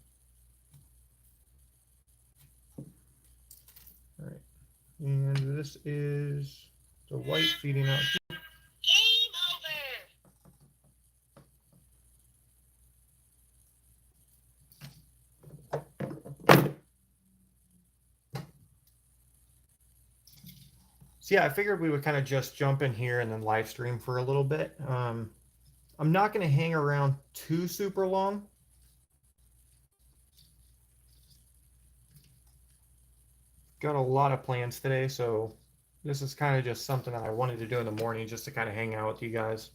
All right, and this is the white feeding out. Game over. So yeah, I figured we would kind of just jump in here and then live stream for a little bit. I'm not going to hang around too super long. Got a lot of plans today, so this is kind of just something that I wanted to do in the morning just to kind of hang out with you guys.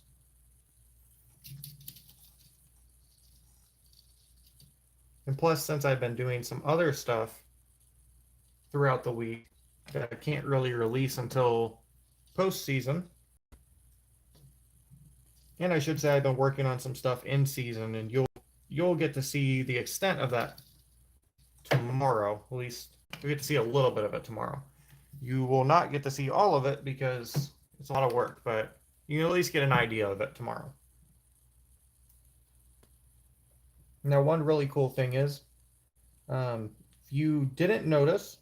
And plus, since I've been doing some other stuff throughout the week that I can't really release until postseason, and I should say I've been working on some stuff in season, and you'll get to see the extent of that tomorrow. At least you'll get to see a little bit of it tomorrow. You will not get to see all of it because it's a lot of work, but you can at least get an idea of it tomorrow. Now, one really cool thing is, if you didn't notice,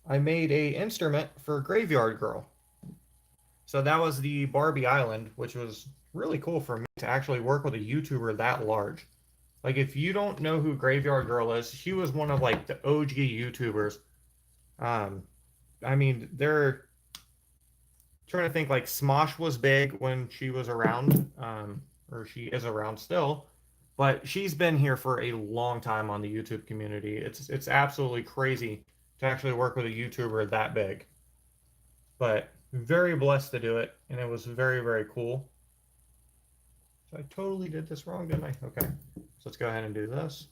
I made a instrument for Graveyard Girl. So that was the Barbie Island, which was really cool for me to actually work with a YouTuber that large. Like, if you don't know who Graveyard Girl is, she was one of like the OG YouTubers. I mean, they're trying to think, like Smosh was big when she was around, or she is around still, but she's been here for a long time on the YouTube community. It's absolutely crazy to actually work with a YouTuber that big. But very blessed to do it, and it was very, very cool. So I totally did this wrong, didn't I? Okay, so let's go ahead and do this.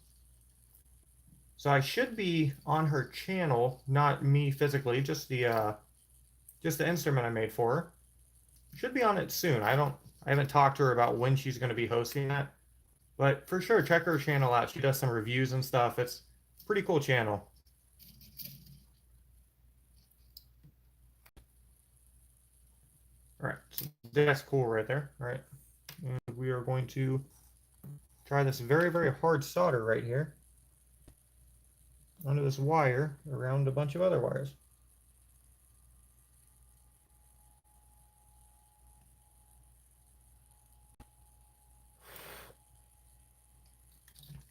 So I should be on her channel, not me physically, just the instrument I made for her. Should be on it soon. I haven't talked to her about when she's going to be hosting that, but for sure check her channel out. She does some reviews and stuff. It's a pretty cool channel. All right, so that's cool right there. All right, and we are going to try this very, very hard solder right here onto this wire around a bunch of other wires.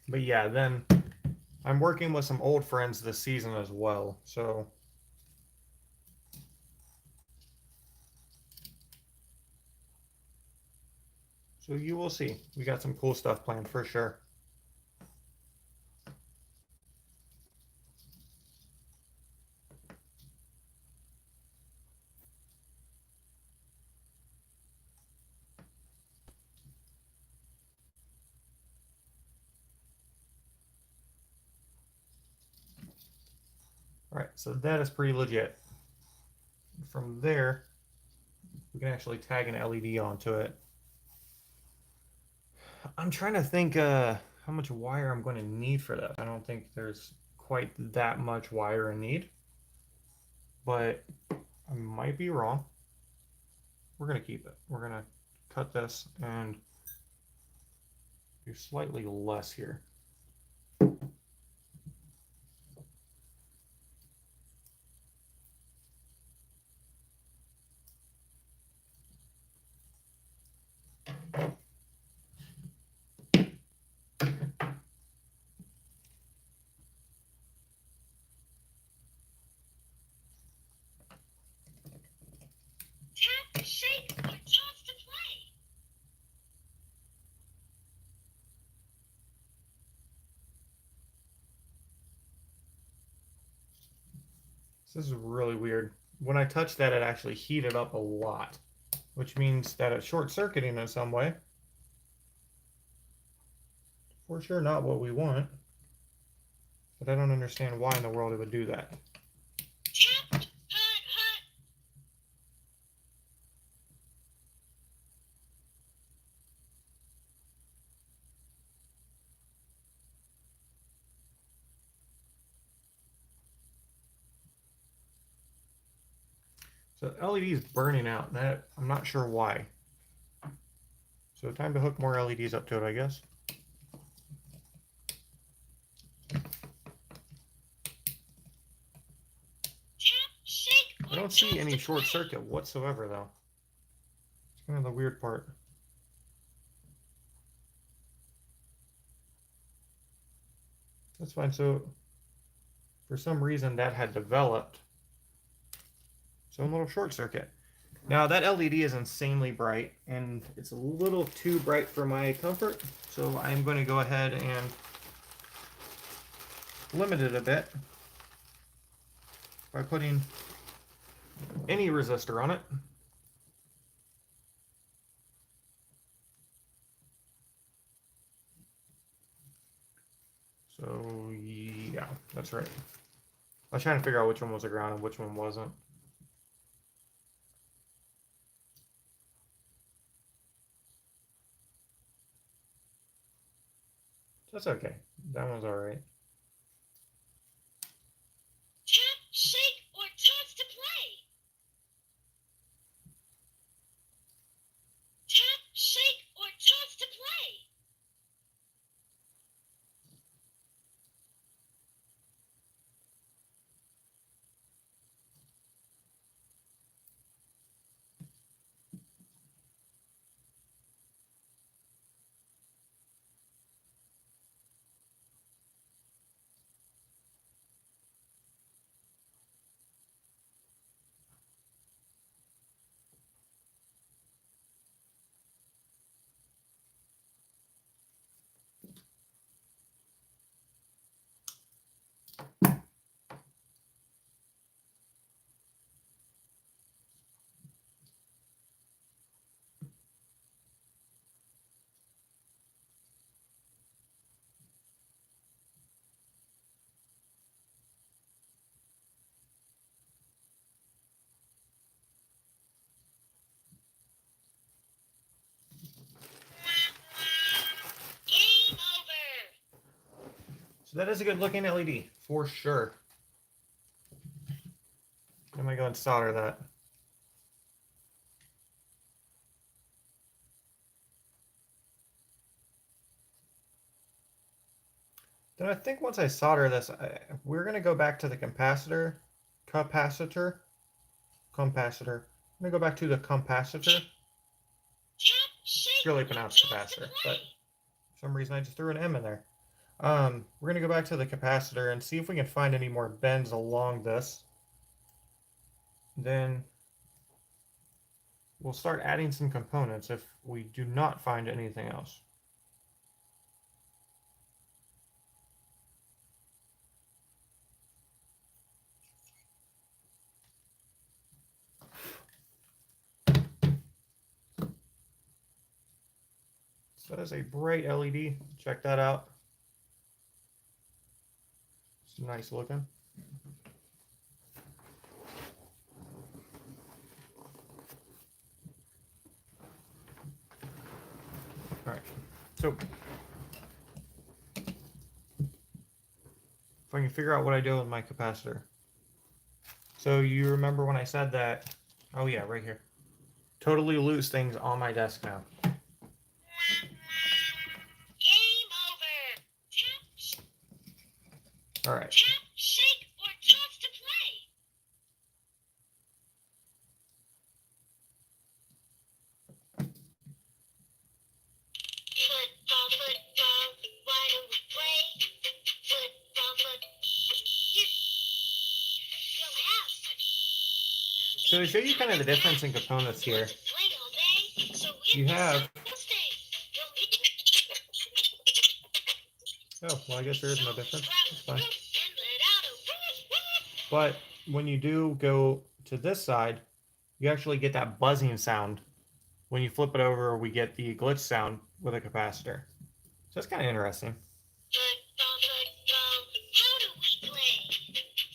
But yeah, then I'm working with some old friends this season as well, so you will see. We got some cool stuff planned for sure. All right, so that is pretty legit. From there, we can actually tag an LED onto it. I'm trying to think how much wire I'm going to need for that. I don't think there's quite that much wire in need, but I might be wrong. We're going to keep it. We're going to cut this and do slightly less here. Tap, shake, or toss to play. This is really weird. When I touched that, it actually heated up a lot, which means that it's short-circuiting in some way. For sure not what we want, but I don't understand why in the world it would do that. Tap, hut, hut. So LED is burning out. That I'm not sure why. So time to hook more LEDs up to it, I guess. I don't see any short circuit whatsoever, though. It's kind of the weird part. That's fine. So for some reason that had developed some little short circuit. Now that LED is insanely bright and it's a little too bright for my comfort. So I'm going to go ahead and limit it a bit by putting any resistor on it. So yeah, that's right. I was trying to figure out which one was a ground and which one wasn't. That's okay. That one's all right. Tap, shake, or toss to play. Tap, shake, or toss to play. Game over. So that is a good looking LED for sure. I'm gonna go and solder that. Then I think once I solder this, we're gonna go back to the capacitor. I'm gonna go back to the capacitor. It's really pronounced capacitor, but for some reason I just threw an M in there. We're gonna go back to the capacitor and see if we can find any more bends along this. Then we'll start adding some components if we do not find anything else. So that is a bright LED. Check that out. It's nice looking. All right, so if I can figure out what I do with my capacitor. So you remember when I said that, oh yeah, right here. Totally lose things on my desk now. Game over. All right. Tap, shake, or toss to play. Football, football, why do we play? Football, you'll have such So to show you kind of the difference in components here, play all day, so you have, stay. oh, well, I guess there is no difference. That's fine. And let out a But when you do go to this side, you actually get that buzzing sound. When you flip it over, we get the glitch sound with a capacitor. So that's kind of interesting. football, football, how do we play?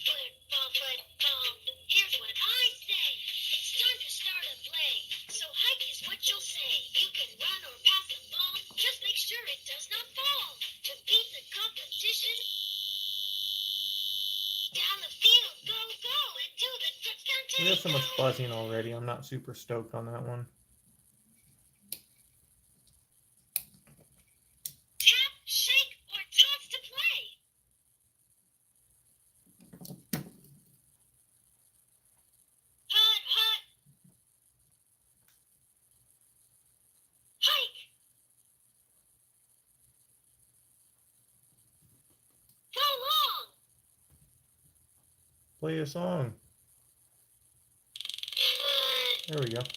Football, football, here's what I say. It's time to start a play. So hike is what you'll say. You can run or pass the ball. Just make sure it does not fall. To beat the competition, down the field, go, go, and do the touchdown. There's so much buzzing already. I'm not super stoked on that one. Tap, shake, or toss to play. Hut, hut. Hike. Go long. Play a song. There we go. Football,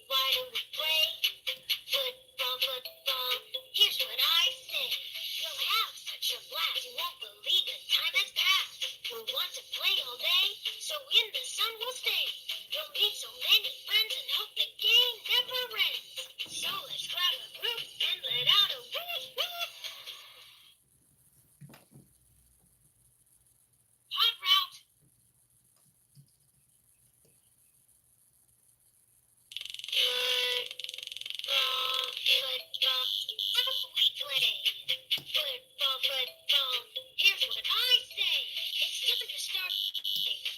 why do we play? Football, football, here's what I say. You'll have such a blast, you won't believe the time has passed. We'll want to play all day, so in the sun we'll stay. You'll meet so many friends and hope the game never ends. So let's grab a group and let out a whoop whoop. Hot route. Here's what I say. It's time to start.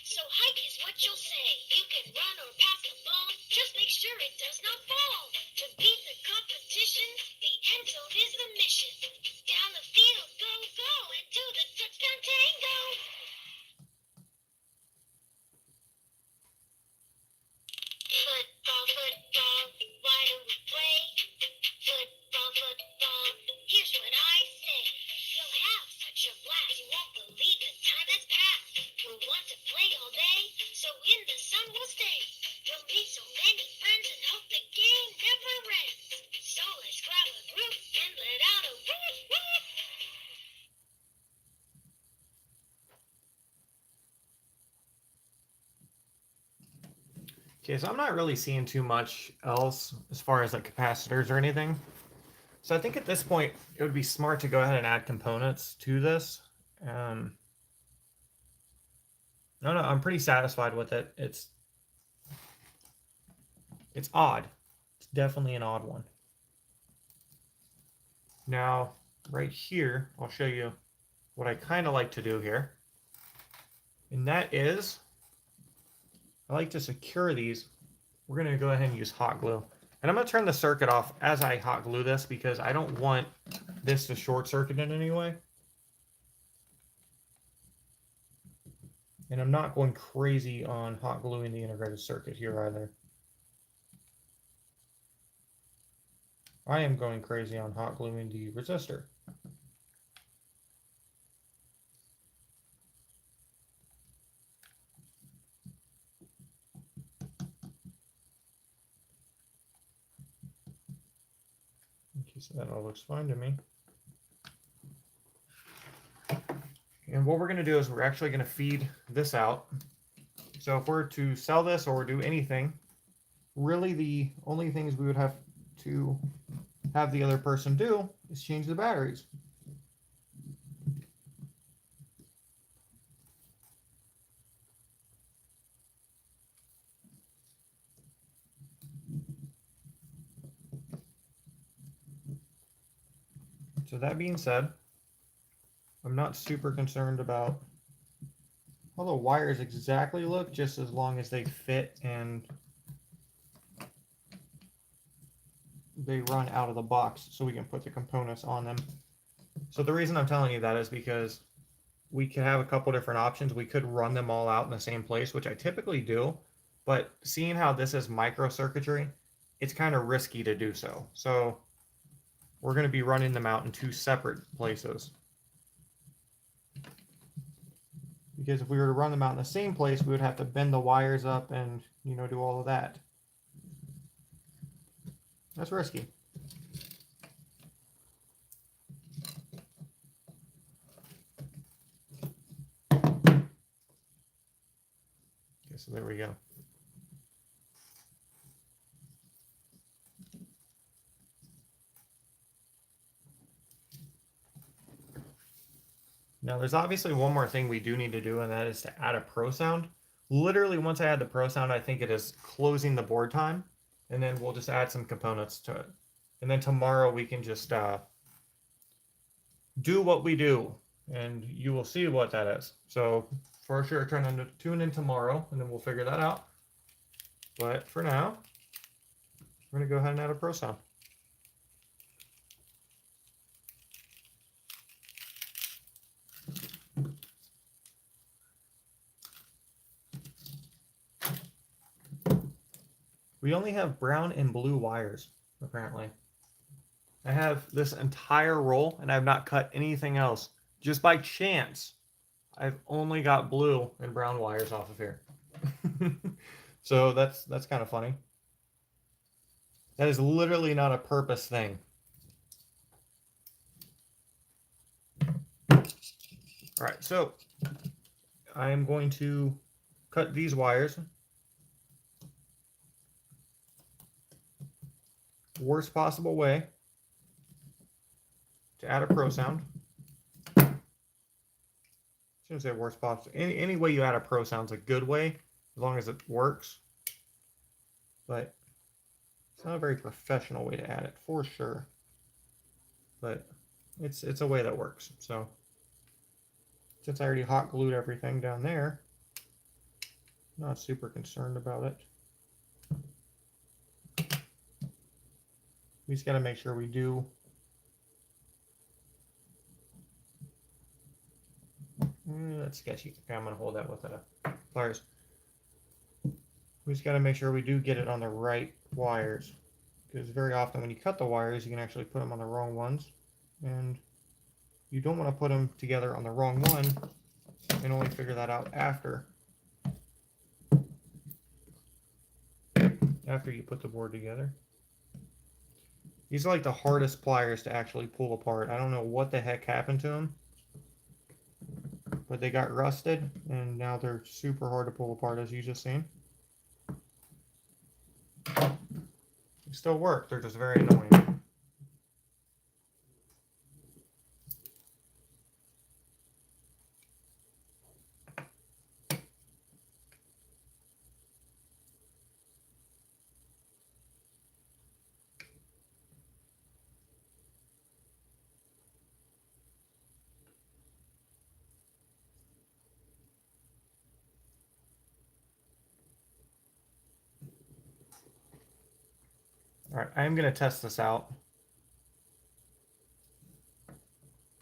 So hike is what you'll say. You can run or pass the ball. Just make sure it does not fall. To beat the competition, the end zone is the mission. Down the field, go, go, and do the touchdown tango. Football, football, why do we play? Football, football, here's what I say. You'll have such a blast, you won't believe the time has passed. We'll want to play all day, so in the sun we'll stay. You'll meet so many friends and hope the game never ends. So let's grab a group and let out a whoop whoop. Okay, so I'm not really seeing too much else as far as like capacitors or anything. So I think at this point, it would be smart to go ahead and add components to this. No, I'm pretty satisfied with it. It's odd. It's definitely an odd one. Now, right here, I'll show you what I kind of like to do here. And that is, I like to secure these. We're going to go ahead and use hot glue. And I'm going to turn the circuit off as I hot glue this because I don't want this to short circuit in any way. And I'm not going crazy on hot gluing the integrated circuit here either. I am going crazy on hot gluing the resistor. Okay, so that all looks fine to me. And what we're going to do is we're actually going to feed this out. So if we're to sell this or do anything, really the only things we would have to have the other person do is change the batteries. So that being said, I'm not super concerned about how the wires exactly look, just as long as they fit and they run out of the box so we can put the components on them. So the reason I'm telling you that is because we could have a couple different options. We could run them all out in the same place, which I typically do, but seeing how this is microcircuitry, it's kind of risky to do so. So we're going to be running them out in two separate places. Because if we were to run them out in the same place, we would have to bend the wires up and, you know, do all of that. That's risky. Okay, so there we go. Now, there's obviously one more thing we do need to do, and that is to add a pro sound. Literally, once I add the pro sound, I think it is closing the board time, and then we'll just add some components to it. And then tomorrow we can just do what we do, and you will see what that is. So for sure trying to tune in tomorrow, and then we'll figure that out. But for now, we're going to go ahead and add a pro sound. We only have brown and blue wires, apparently. I have this entire roll, and I've not cut anything else. Just by chance, I've only got blue and brown wires off of here. So that's kind of funny. That is literally not a purpose thing. All right, so I am going to cut these wires. Worst possible way to add a pro sound. Shouldn't say worst possible. Any way you add a pro sound is a good way, as long as it works. But it's not a very professional way to add it, for sure. But it's a way that works. So since I already hot glued everything down there, I'm not super concerned about it. We just got to make sure we do. That's sketchy. Okay, I'm going to hold that with pliers. We just got to make sure we do get it on the right wires, because very often when you cut the wires, you can actually put them on the wrong ones, and you don't want to put them together on the wrong one and only figure that out after you put the board together. These are like the hardest pliers to actually pull apart. I don't know what the heck happened to them, but they got rusted, and now they're super hard to pull apart, as you just seen. They still work, they're just very annoying. All right, I'm going to test this out.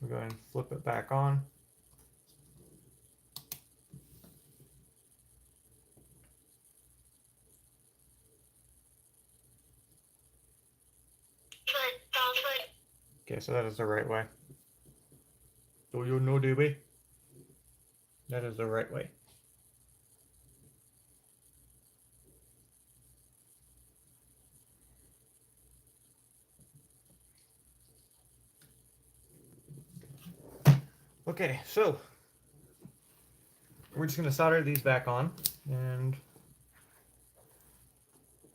We'll go ahead and flip it back on. Okay, so that is the right way. Do you know, doobie? That is the right way. Okay, so we're just going to solder these back on, and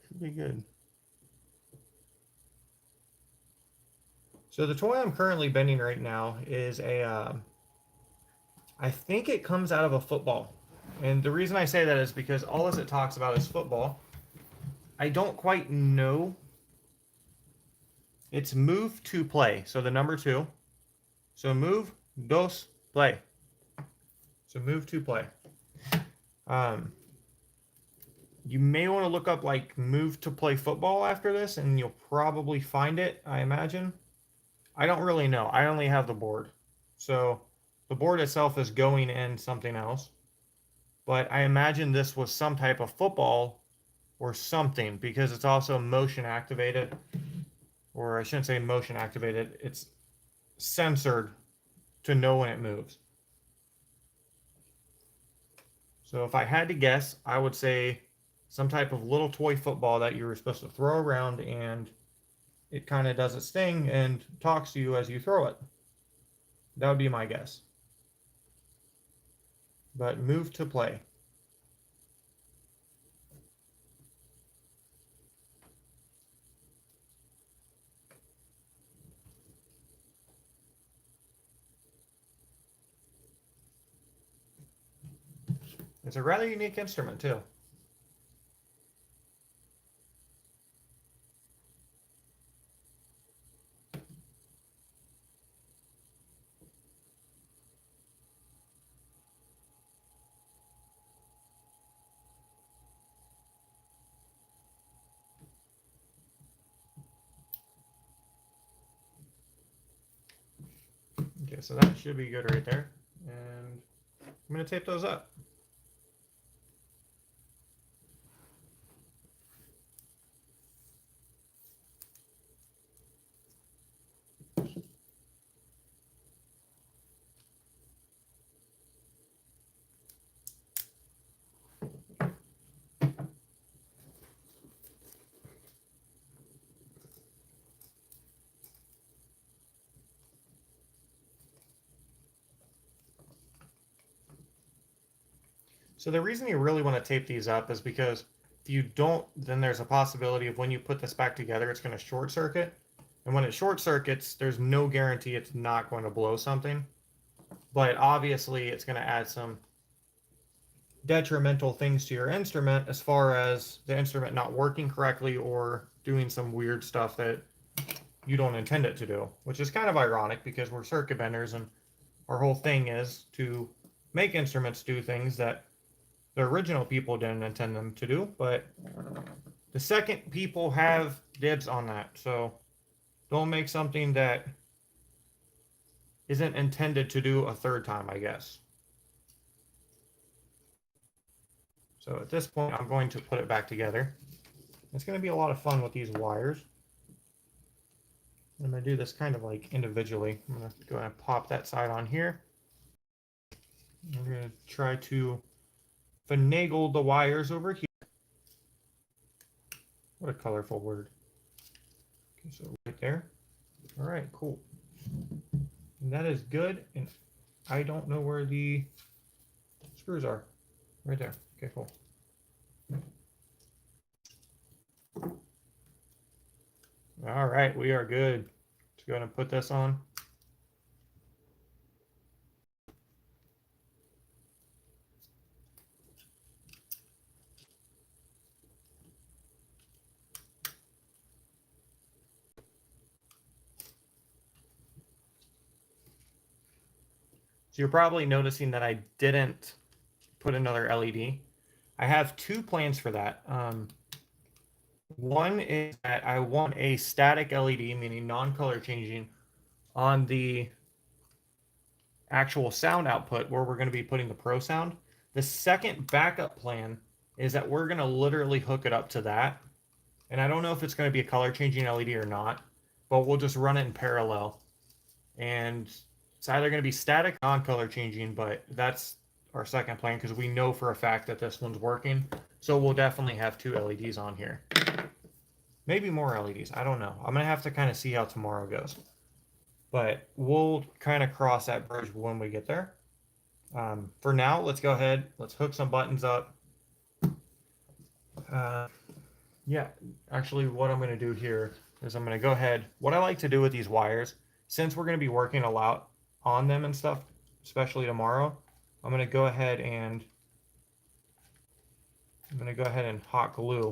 should be good. So the toy I'm currently bending right now is a, I think it comes out of a football. And the reason I say that is because all as it talks about is football. I don't quite know. It's move to play, so the number 2. So move, dos, play. So move to play. You may want to look up like move to play football after this, and you'll probably find it, I imagine. I don't really know. I only have the board. So the board itself is going in something else. But I imagine this was some type of football or something, because it's also motion activated. Or I shouldn't say motion activated. It's censored to know when it moves. So if I had to guess, I would say some type of little toy football that you were supposed to throw around, and it kind of does its thing and talks to you as you throw it. That would be my guess. But move to play. It's a rather unique instrument, too. Okay, so that should be good right there. And I'm going to tape those up. So the reason you really want to tape these up is because if you don't, then there's a possibility of when you put this back together, it's going to short circuit. And when it short circuits, there's no guarantee it's not going to blow something. But obviously, it's going to add some detrimental things to your instrument as far as the instrument not working correctly or doing some weird stuff that you don't intend it to do, which is kind of ironic because we're circuit benders and our whole thing is to make instruments do things that the original people didn't intend them to do, but the second people have dibs on that. So don't make something that isn't intended to do a third time, I guess. So at this point, I'm going to put it back together. It's going to be a lot of fun with these wires. I'm going to do this kind of like individually. I'm going to go ahead and pop that side on here. I'm going to try to finagle the wires over here. What a colorful word. Okay, so right there. All right, cool. And that is good. And I don't know where the screws are. Right there. Okay, cool. All right, we are good. Let's go ahead and put this on. So you're probably noticing that I didn't put another LED. I have two plans for that. One is that I want a static LED, meaning non-color changing, on the actual sound output where we're going to be putting the Pro Sound. The second backup plan is that we're going to literally hook it up to that. And I don't know if it's going to be a color changing LED or not, but we'll just run it in parallel. And it's either going to be static, non-color changing, but that's our second plan because we know for a fact that this one's working. So we'll definitely have two LEDs on here. Maybe more LEDs. I don't know. I'm going to have to kind of see how tomorrow goes. But we'll kind of cross that bridge when we get there. For now, let's go ahead. Let's hook some buttons up. Yeah, actually what I'm going to do here is I'm going to go ahead. What I like to do with these wires, since we're going to be working a lot on them and stuff, especially tomorrow, I'm going to go ahead and hot glue.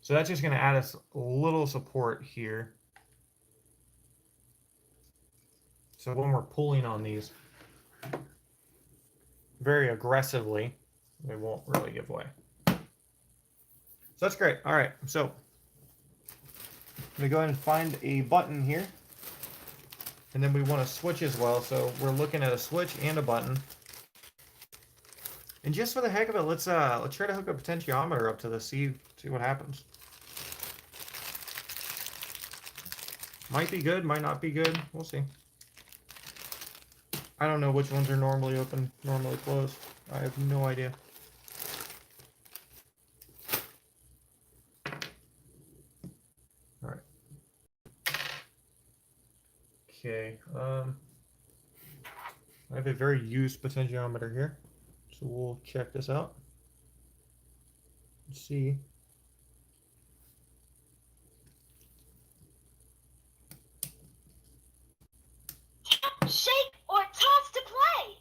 So that's just going to add us a little support here. So when we're pulling on these very aggressively, they won't really give way. So that's great. All right, so I'm going to go ahead and find a button here. And then we want a switch as well. So we're looking at a switch and a button. And just for the heck of it, let's try to hook a potentiometer up to this, see what happens. Might be good, might not be good. We'll see. I don't know which ones are normally open, normally closed. I have no idea. All right. Okay. I have a very used potentiometer here, so we'll check this out. Let's see. Shake or toss to play.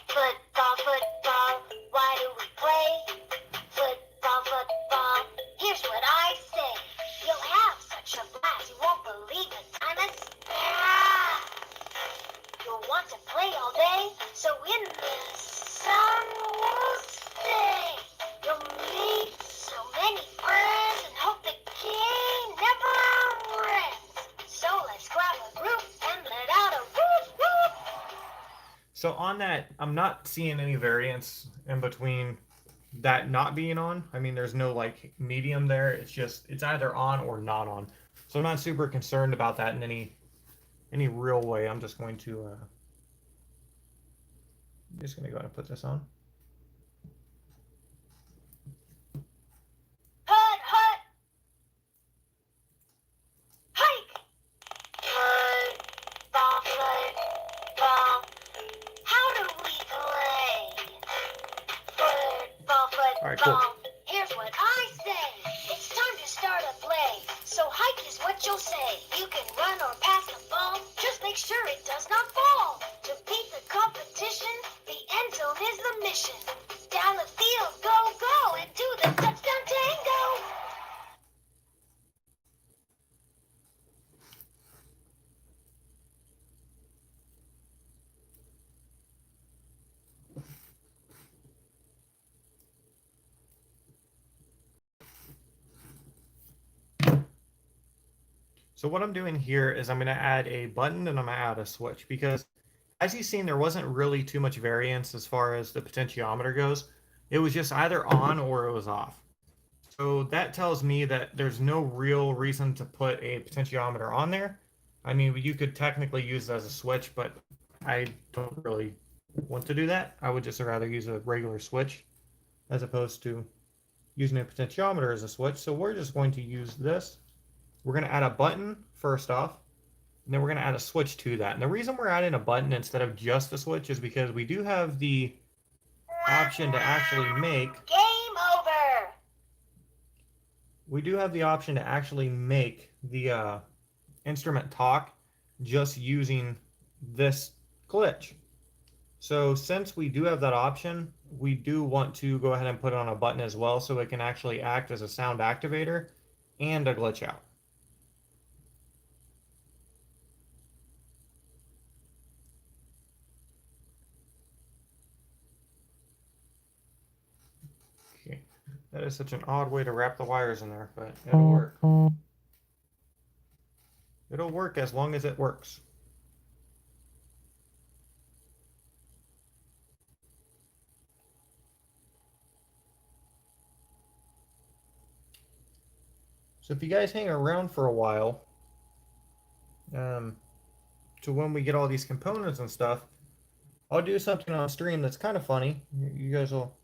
Football, football, why do we play? Football, football, here's what I say. You'll have such a blast, you won't believe the time has passed. You'll want to play all day, so in the sun. So on that, I'm not seeing any variance in between that not being on. I mean, there's no like medium there. It's either on or not on. So I'm not super concerned about that in any real way. I'm just going to go ahead and put this on. Hut, hut. Hike. Ball, ball. How do we play? Foot, All right, ball. cool. Here's what I say. It's time to start a play. So hike is what you'll say. You can run or pass the ball. Just make sure it does not fall. To beat the competition, the end zone is the mission. Down the field, go, go, and do the touchdown tango. So what I'm doing here is I'm going to add a button and I'm going to add a switch because as you've seen, there wasn't really too much variance as far as the potentiometer goes. It was just either on or it was off. So that tells me that there's no real reason to put a potentiometer on there. I mean, you could technically use it as a switch, but I don't really want to do that. I would just rather use a regular switch as opposed to using a potentiometer as a switch. So we're just going to use this. We're going to add a button first off, and then we're going to add a switch to that. And the reason we're adding a button instead of just a switch is because we do have the option to actually make... Game over. We do have the option to actually make the instrument talk just using this glitch. So since we do have that option, we do want to go ahead and put it on a button as well so it can actually act as a sound activator and a glitch out. Okay, that is such an odd way to wrap the wires in there, but it'll work. It'll work as long as it works. So if you guys hang around for a while, to when we get all these components and stuff, I'll do something on stream that's kind of funny. You guys will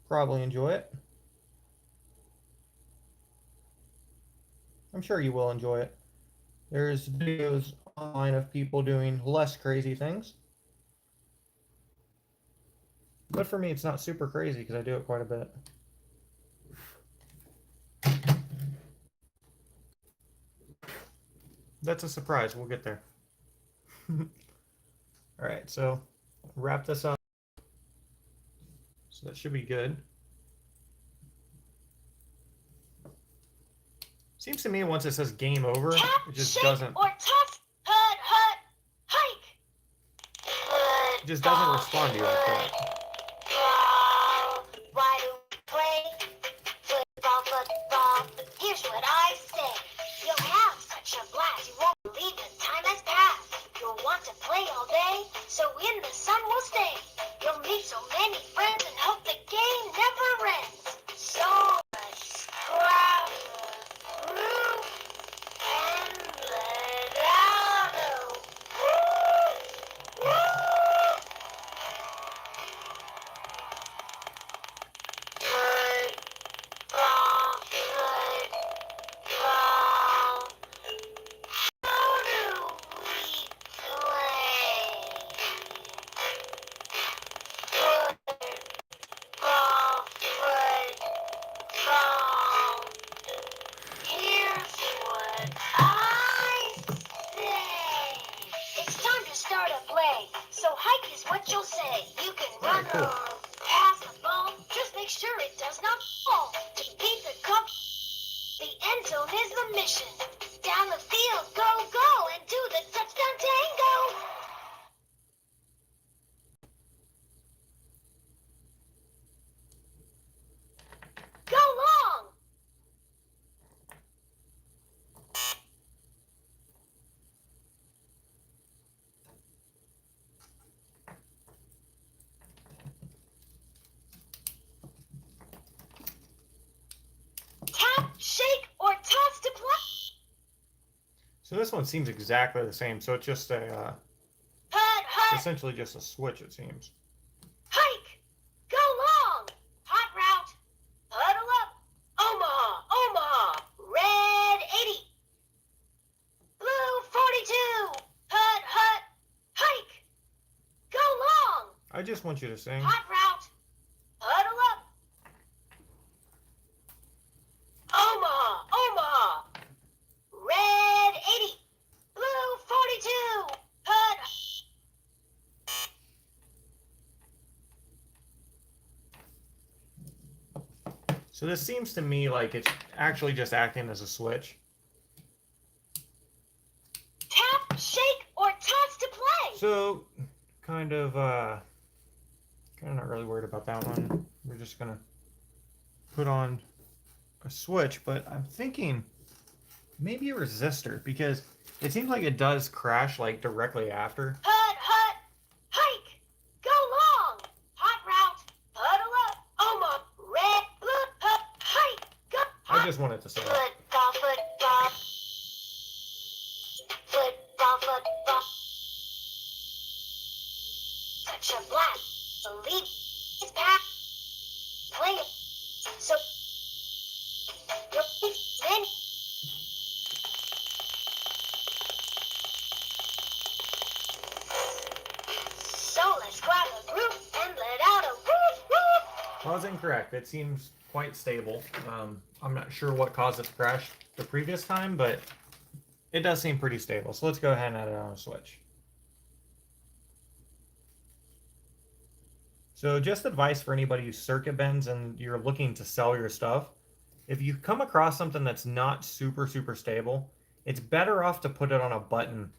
probably enjoy it. I'm sure you will enjoy it. There's videos online of people doing less crazy things. But for me, it's not super crazy because I do it quite a bit. That's a surprise. We'll get there. All right, so wrap this up. So that should be good. Seems to me once it says game over, Tap, it just shake, doesn't. or toss. Hut, hut. Hike. It just doesn't respond to you like that. Why do we play? Football, football. Here's what I say. You'll have such a blast, you won't believe the time has passed. You'll want to play all day, so in the sun we'll stay. You'll meet so many friends and hope the game never ends. So much crowd, roof, and let out. Woo! Woo! You'll say you can run Cool. or pass the ball. Just make sure it does not fall. To beat the cup, the end zone is the mission. Down the field, go, go, and do the touchdown tango. Go long. So this one seems exactly the same. So it's just a essentially just a switch, it seems. Hike! Go long! Hot route! Huddle up! Omaha! Omaha! Red 80! Blue 42! Hut! Hike! Go long! I just want you to sing. Hot route! Huddle up! Omaha! Red 80! Blue 42! Hut! So this seems to me like it's actually just acting as a switch. Tap, shake, or toss to play. So kind of not really worried about that one. We're just gonna put on a switch, but I'm thinking maybe a resistor because it seems like it does crash like directly after. Hut! Hike! Go long! Hot route! Huddle up! Oma! Red, blue, hike! Go! I just wanted to say that. Football! Football! Such a blast! The lead is back. Play it. So... Then... So let's grab a group and let out a woof! I was incorrect. It seems quite stable. I'm not sure what caused it to crash the previous time, but it does seem pretty stable. So let's go ahead and add it on a switch. So just advice for anybody who circuit bends and you're looking to sell your stuff. If you come across something that's not super stable, it's better off to put it on a button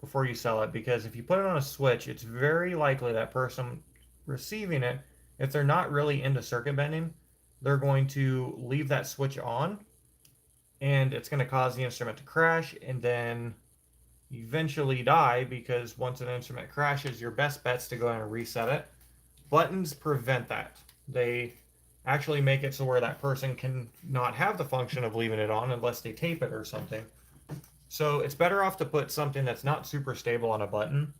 before you sell it, because if you put it on a switch, it's very likely that person receiving it, if they're not really into circuit bending, they're going to leave that switch on and it's going to cause the instrument to crash and then eventually die, because once an instrument crashes, your best bet's to go ahead and reset it. Buttons prevent that. They actually make it so where that person can not have the function of leaving it on unless they tape it or something. So it's better off to put something that's not super stable on a button.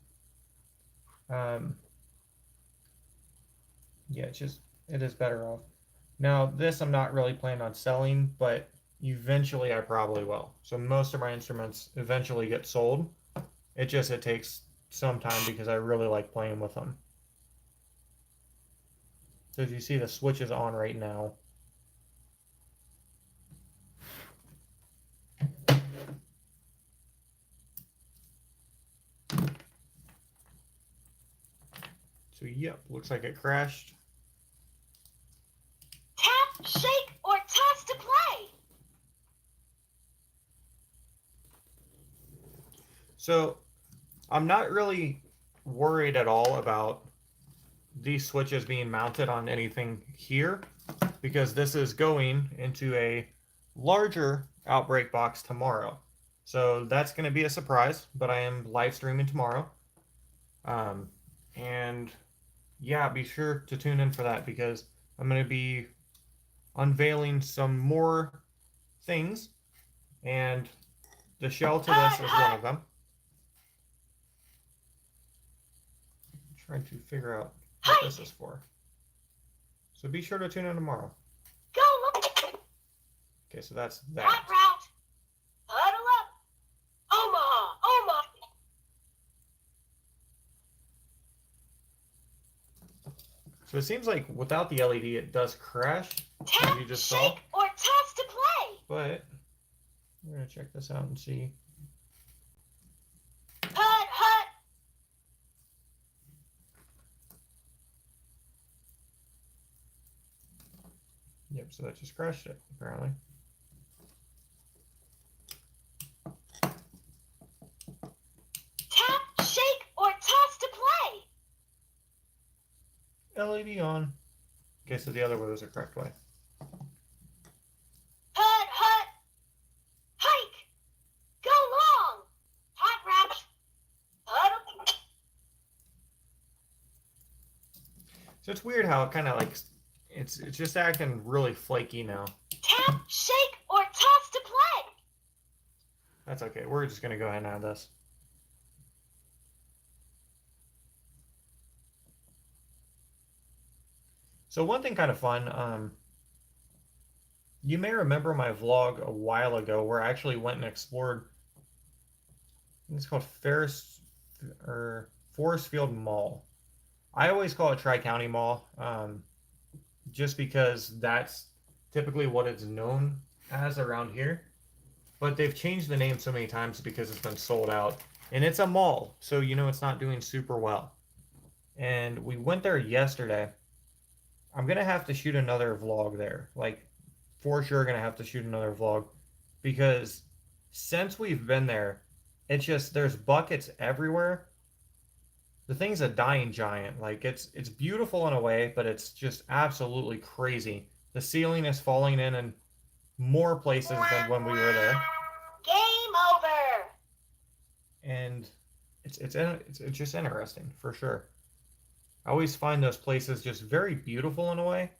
Yeah, it is better off. Now this I'm not really planning on selling, but eventually I probably will. So most of my instruments eventually get sold. It takes some time because I really like playing with them. So as you see, the switch is on right now. So yep, looks like it crashed. Tap, shake, or toss to play. So I'm not really worried at all about these switches being mounted on anything here, because this is going into a larger outbreak box tomorrow. So that's going to be a surprise, but I am live streaming tomorrow. And yeah, be sure to tune in for that, because I'm going to be unveiling some more things, and the shell to this is one of them. I'm trying to figure out what this is for. So be sure to tune in tomorrow. Go look. Okay, so that's that. Hot route. Huddle up. Omaha. So it seems like without the LED, it does crash, Tap, as you just shake, saw. or toss to play. But we're gonna check this out and see. Hut. Yep, so that just crashed it, apparently. Tap, shake, or toss to play. LED on. Okay, so the other way was the correct way. Hut. Hike. Go long. Hot route. Huddle. So it's weird how it kind of like, it's just acting really flaky now. Tap, shake, or toss to play. That's okay. We're just going to go ahead and add this. So one thing kind of fun, you may remember my vlog a while ago where I actually went and explored, I think it's called Forest Field Mall. I always call it Tri-County Mall, just because that's typically what it's known as around here. But they've changed the name so many times because it's been sold out. And it's a mall, so you know it's not doing super well. And we went there yesterday. I'm gonna have to shoot another vlog there. Like, for sure gonna have to shoot another vlog. Because since we've been there, it's just there's buckets everywhere. The thing's a dying giant. Like it's beautiful in a way, but it's just absolutely crazy. The ceiling is falling in more places than when we were there. Game over. And it's just interesting for sure. I always find those places just very beautiful in a way,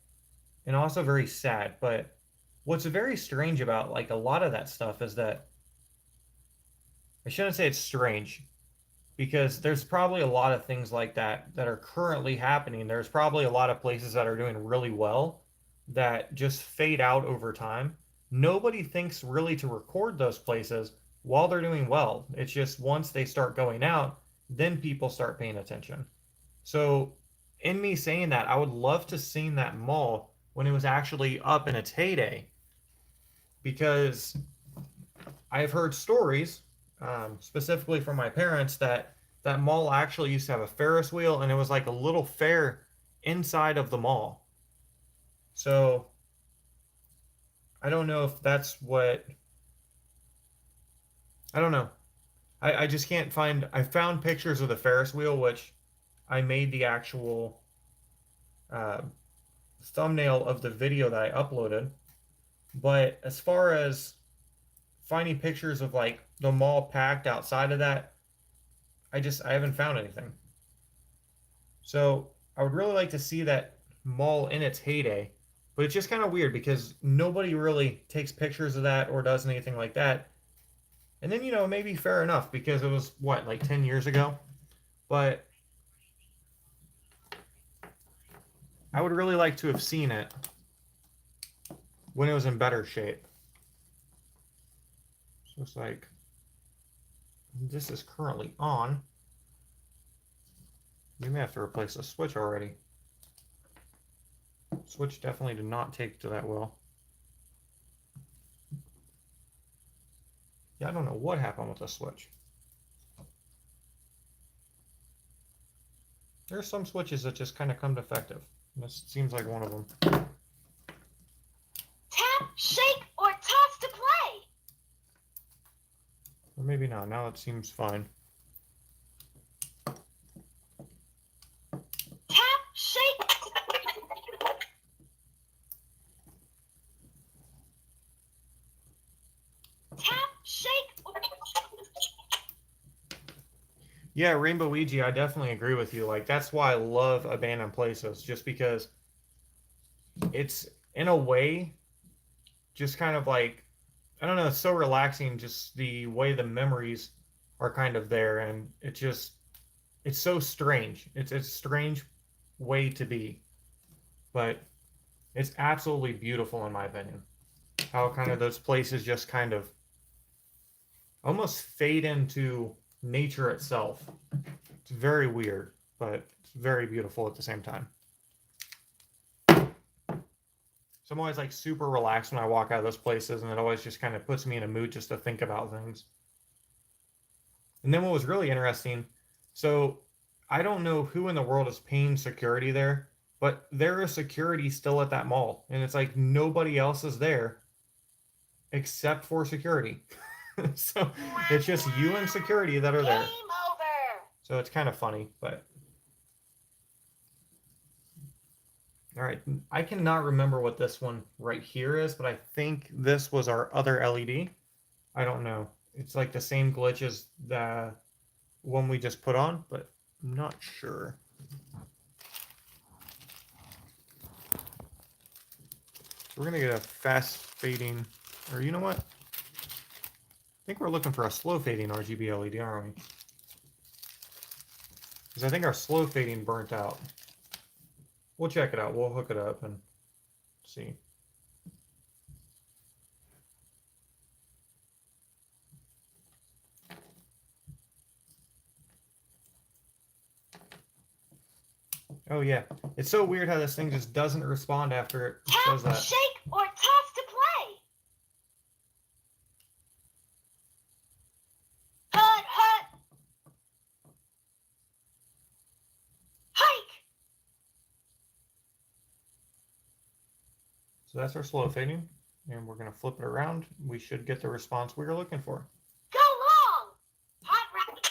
and also very sad. But what's very strange about like a lot of that stuff is that I shouldn't say it's strange because there's probably a lot of things like that that are currently happening. There's probably a lot of places that are doing really well that just fade out over time. Nobody thinks really to record those places while they're doing well. It's just once they start going out, then people start paying attention. So, in me saying that, I would love to seen that mall when it was actually up in its heyday because I've heard stories, specifically from my parents, that that mall actually used to have a Ferris wheel and it was like a little fair inside of the mall. So I don't know if that's what, I don't know. I just can't find, I found pictures of the Ferris wheel, which I made the actual uh, thumbnail of the video that I uploaded. But as far as finding pictures of like the mall packed outside of that, I haven't found anything. So I would really like to see that mall in its heyday, but it's just kind of weird because nobody really takes pictures of that or does anything like that. And then, you know, maybe fair enough because it was what, like 10 years ago? But I would really like to have seen it when it was in better shape. So it's like, this is currently on. We may have to replace the switch already. Switch definitely did not take to that well. Yeah, I don't know what happened with the switch. There's some switches that just kind of come defective. This seems like one of them. Tap, shake, or toss to play. Or maybe not. Now it seems fine. Tap, shake. Tap, shake, or... Yeah, Rainbow Ouija, I definitely agree with you. Like, that's why I love abandoned places, just because it's, in a way, just kind of like, I don't know, it's so relaxing, just the way the memories are kind of there, and it's so strange. It's a strange way to be, but it's absolutely beautiful in my opinion. How kind of those places just kind of almost fade into nature itself. It's very weird, but it's very beautiful at the same time. So I'm always like super relaxed when I walk out of those places, and it always just kind of puts me in a mood just to think about things. And then what was really interesting, so I don't know who in the world is paying security there, but there is security still at that mall, and it's like nobody else is there except for security. So it's just you and security that are there. Game over. So it's kind of funny, but all right. I cannot remember what this one right here is, but I think this was our other LED. I don't know. It's like the same glitch as the one we just put on, but I'm not sure. So we're gonna get a fast fading, or you know what? think we're looking for a slow fading RGB LED, aren't we? Because I think our slow fading burnt out. We'll check it out. We'll hook it up and see. Oh yeah, it's so weird how this thing just doesn't respond after it says that. Shake, or toss to play. Hut, hut. Hike. So that's our slow fading, and we're going to flip it around. We should get the response we were looking for. Go long. Hot rabbit.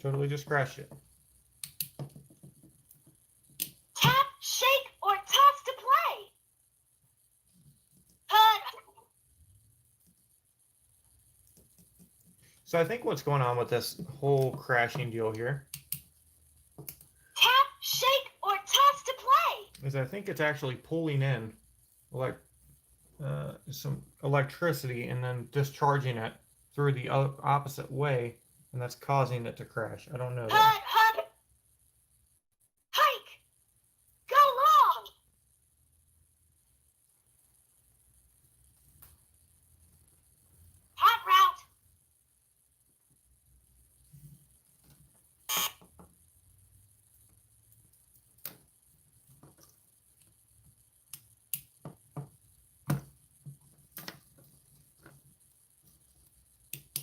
Totally just crashed it. Tap, shake, or toss to play. Hut. So I think what's going on with this whole crashing deal here Tap, shake, or toss to play. is I think it's actually pulling in like some electricity and then discharging it through the opposite way, and that's causing it to crash. I don't know. Hut, hut. Hike. Go long. Hot route.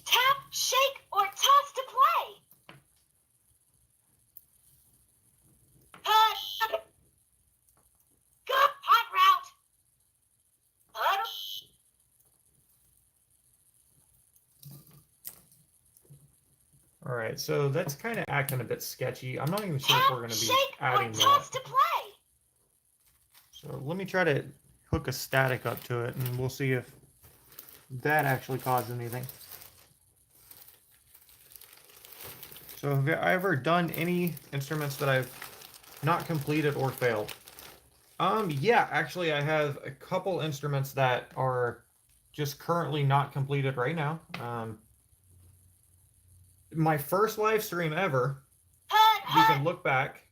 Tap, shake, or toss to play. Hut. Go. Hot route. Hut. All right, so that's kind of acting a bit sketchy. I'm not even sure if Tap, we're going to be shake, adding or that. toss to play. So let me try to hook a static up to it, and we'll see if that actually caused anything. So have I ever done any instruments that I've not completed or failed? Yeah, actually I have a couple instruments that are just currently not completed right now. My first live stream ever, Hut, you hut. can look back,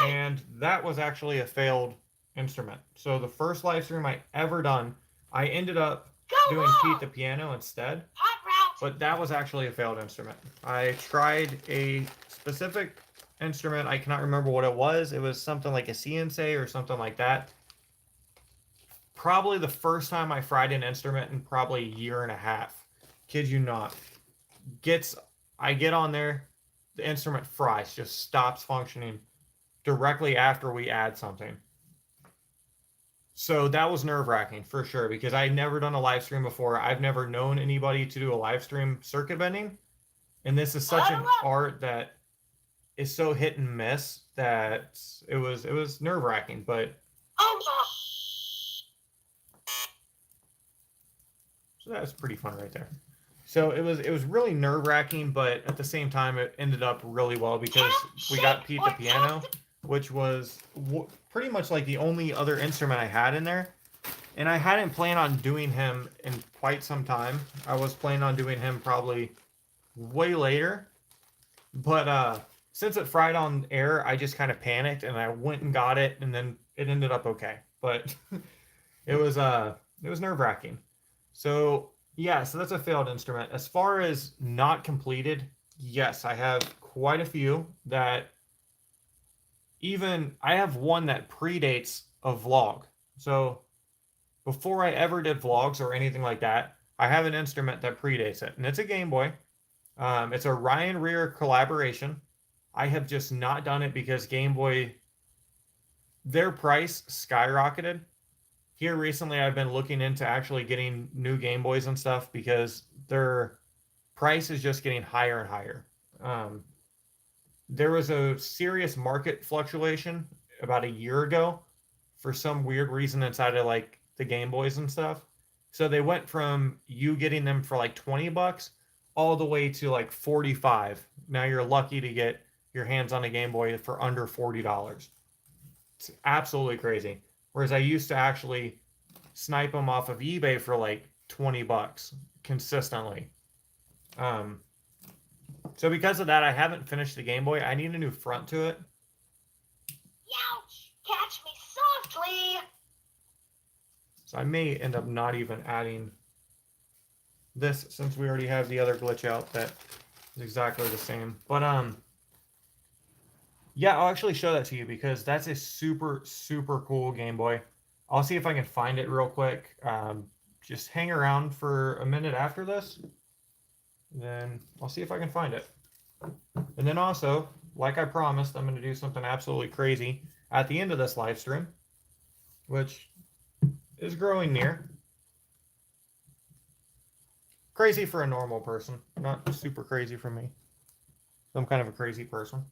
and that was actually a failed instrument. So the first live stream I ever done, I ended up Go doing long. Pete the piano instead, Hot route. but that was actually a failed instrument. I tried a specific instrument. I cannot remember what it was. It was something like a CNC or something like that. Probably the first time I fried an instrument in probably a year and a half. Kid you not. I get on there, the instrument fries, just stops functioning directly after we add something. So that was nerve-wracking for sure, because I'd never done a live stream before. I've never known anybody to do a live stream circuit bending. And this is such an art that is so hit and miss that it was nerve-wracking, but Oh, so that was pretty fun right there. So it was really nerve-wracking, but at the same time it ended up really well because we got Pete the piano, which was pretty much like the only other instrument I had in there. And I hadn't planned on doing him in quite some time. I was planning on doing him probably way later. But since it fried on air, I just kind of panicked and I went and got it, and then it ended up okay. But it was nerve-wracking. So yeah, so that's a failed instrument. As far as not completed, yes, I have quite a few that I have one that predates a vlog. So before I ever did vlogs or anything like that, I have an instrument that predates it, and it's a Game Boy. It's a Ryan Rear collaboration. I have just not done it because Game Boy, their price skyrocketed. Here recently, I've been looking into actually getting new Game Boys and stuff because their price is just getting higher and higher. There was a serious market fluctuation about a year ago for some weird reason inside of like the Game Boys and stuff. So they went from you getting them for like $20 all the way to like $45. Now you're lucky to get your hands on a Game Boy for under $40. It's absolutely crazy. Whereas I used to actually snipe them off of eBay for like 20 bucks consistently. So because of that, I haven't finished the Game Boy. I need a new front to it. Youch! Catch me softly! So I may end up not even adding this since we already have the other glitch out that is exactly the same. But yeah, I'll actually show that to you because that's a super, super cool Game Boy. I'll see if I can find it real quick. Just hang around for a minute after this. Then I'll see if I can find it. And then also, like I promised, I'm going to do something absolutely crazy at the end of this live stream, which is growing near. Crazy for a normal person, not super crazy for me. I'm kind of a crazy person.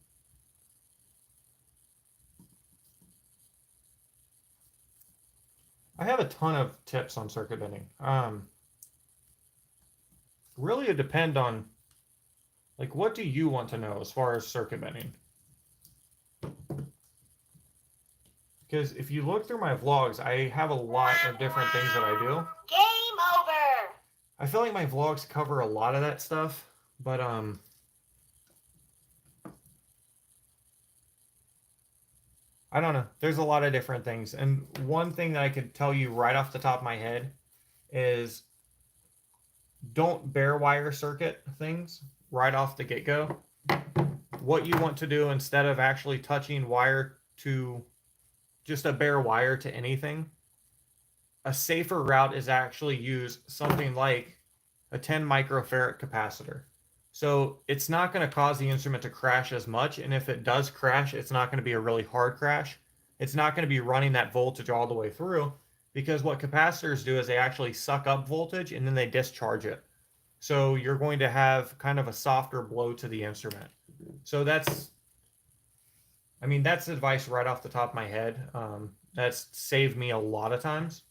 I have a ton of tips on circuit bending. Really, it depends on, like, what do you want to know as far as circuit bending? Because if you look through my vlogs, I have a lot of different things that I do. Game over! I feel like my vlogs cover a lot of that stuff, but I don't know. There's a lot of different things. And one thing that I could tell you right off the top of my head is don't bare wire circuit things right off the get-go. What you want to do instead of actually touching wire to just a bare wire to anything, a safer route is actually use something like a 10 microfarad capacitor. So it's not going to cause the instrument to crash as much, and if it does crash, it's not going to be a really hard crash. It's not going to be running that voltage all the way through, because what capacitors do is they actually suck up voltage and then they discharge it. So you're going to have kind of a softer blow to the instrument. So that's advice right off the top of my head. That's saved me a lot of times.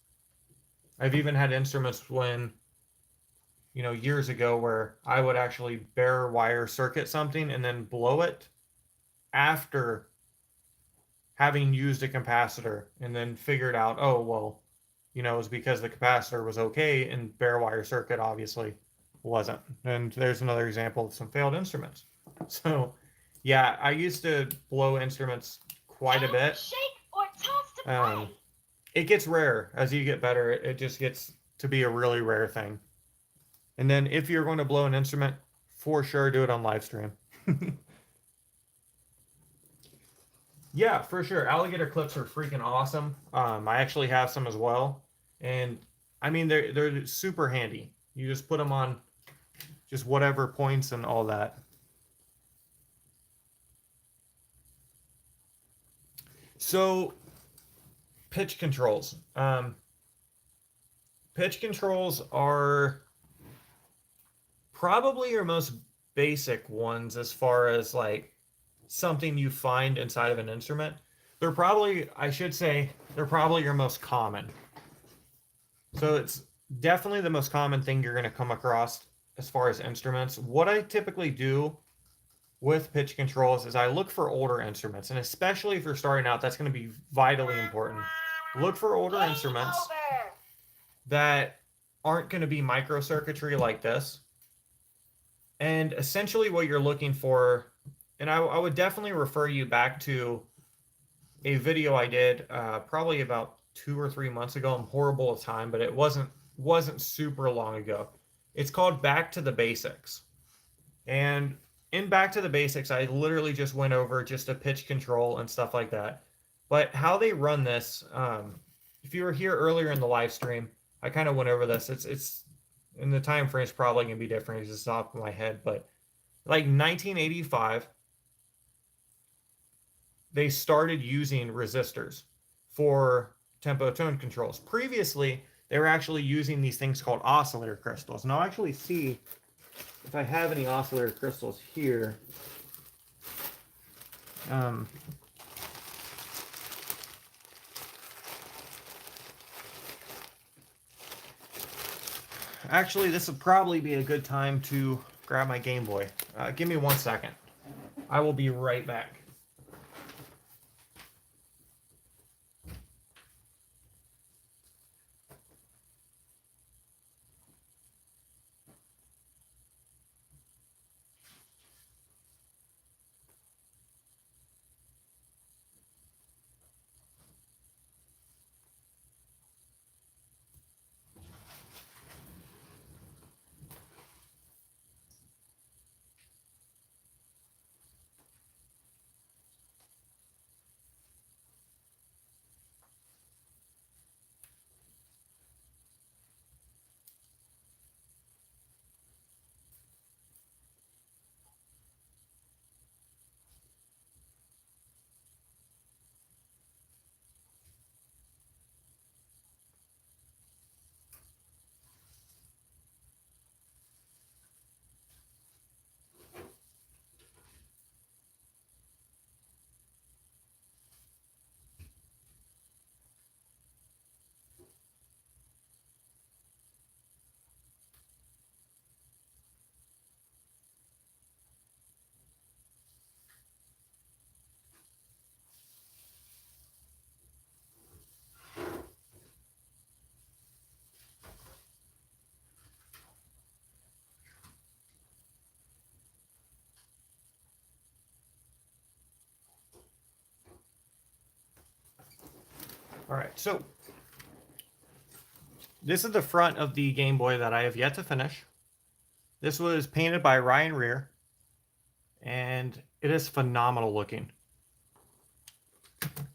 I've even had instruments when, years ago where I would actually bare wire circuit something and then blow it after having used a capacitor and then figured out, oh, well, it was because the capacitor was okay and bare wire circuit obviously wasn't. And there's another example of some failed instruments. So, yeah, I used to blow instruments quite a bit. Shake or toss to play. It gets rare as you get better. It just gets to be a really rare thing. And then if you're going to blow an instrument, for sure do it on LiveStream. Yeah, for sure. Alligator clips are freaking awesome. I actually have some as well. And I mean, they're super handy. You just put them on just whatever points and all that. So, pitch controls. Pitch controls are probably your most basic ones as far as like something you find inside of an instrument. They're probably, I should say, they're probably your most common. So it's definitely the most common thing you're going to come across as far as instruments. What I typically do with pitch controls is I look for older instruments, and especially if you're starting out, that's going to be vitally important. Look for older instruments that aren't going to be microcircuitry like this. And essentially what you're looking for, and I would definitely refer you back to a video I did probably about 2 or 3 months ago. I'm horrible at time, but it wasn't super long ago. It's called Back to the Basics. And in Back to the Basics, I literally just went over just a pitch control and stuff like that. But how they run this, if you were here earlier in the live stream, I kind of went over this. It's in the time frame is probably going to be different. It's just off my head, but like 1985, they started using resistors for tempo tone controls. Previously, they were actually using these things called oscillator crystals. And I'll actually see if I have any oscillator crystals here. Actually, this would probably be a good time to grab my Game Boy. Give me 1 second. I will be right back. All right, so this is the front of the Game Boy that I have yet to finish. This was painted by Ryan Rear, and it is phenomenal looking.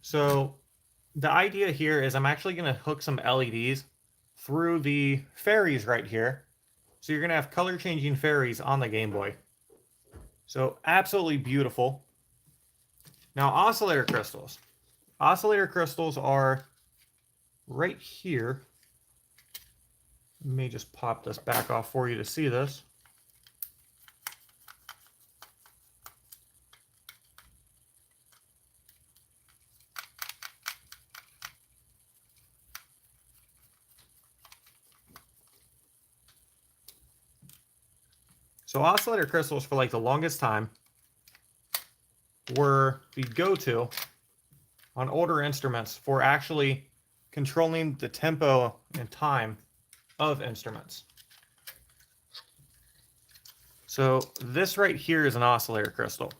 So the idea here is I'm actually going to hook some LEDs through the fairies right here. So you're going to have color changing fairies on the Game Boy. So absolutely beautiful. Now, oscillator crystals. Oscillator crystals are right here. Let me just pop this back off for you to see this. So oscillator crystals for like the longest time were the go-to on older instruments for actually controlling the tempo and time of instruments. So this right here is an oscillator crystal.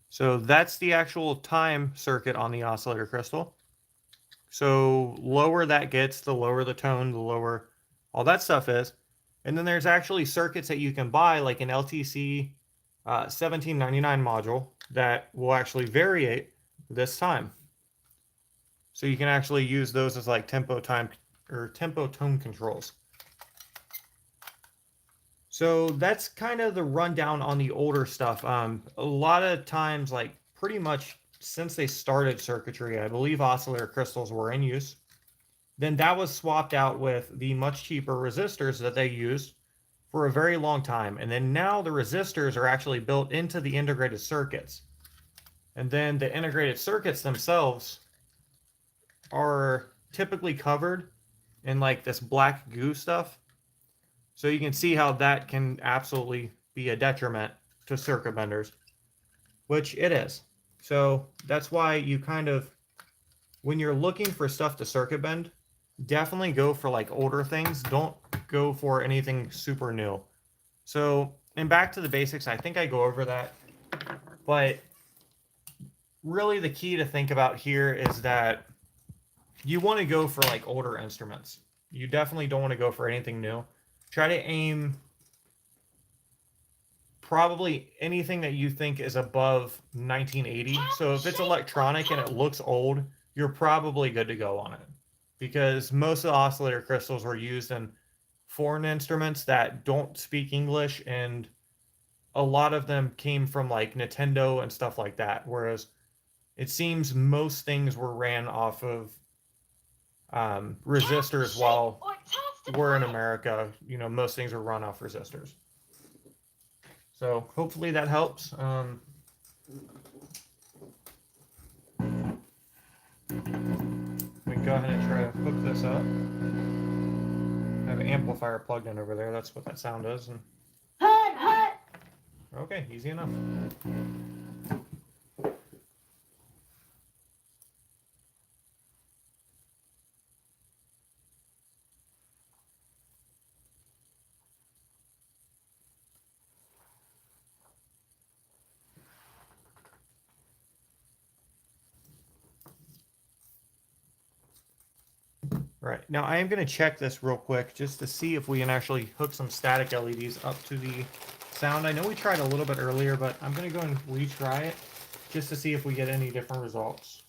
So that's the actual time circuit on the oscillator crystal. So lower that gets, the lower the tone, the lower all that stuff is. And then there's actually circuits that you can buy, like an LTC 1799 module that will actually variate this time. So you can actually use those as like tempo time or tempo tone controls. So that's kind of the rundown on the older stuff. A lot of times, like pretty much since they started circuitry, I believe oscillator crystals were in use. Then that was swapped out with the much cheaper resistors that they used for a very long time. And then now the resistors are actually built into the integrated circuits. And then the integrated circuits themselves are typically covered in like this black goo stuff. So you can see how that can absolutely be a detriment to circuit benders, which it is. So that's why you kind of, when you're looking for stuff to circuit bend, definitely go for like older things. Don't go for anything super new. So, and back to the basics, I think I go over that. But really the key to think about here is that you want to go for like older instruments. You definitely don't want to go for anything new. Try to aim probably anything that you think is above 1980. So if it's electronic and it looks old, you're probably good to go on it. Because most of the oscillator crystals were used in foreign instruments that don't speak English, and a lot of them came from like Nintendo and stuff like that. Whereas it seems most things were ran off of resistors while we're in America. You know, most things are run off resistors. So hopefully that helps. Let me go ahead and try to hook this up. I have an amplifier plugged in over there. That's what that sound is. And... Okay, easy enough. Right, now I am going to check this real quick just to see if we can actually hook some static LEDs up to the sound. I know we tried a little bit earlier, but I'm going to go and retry it just to see if we get any different results.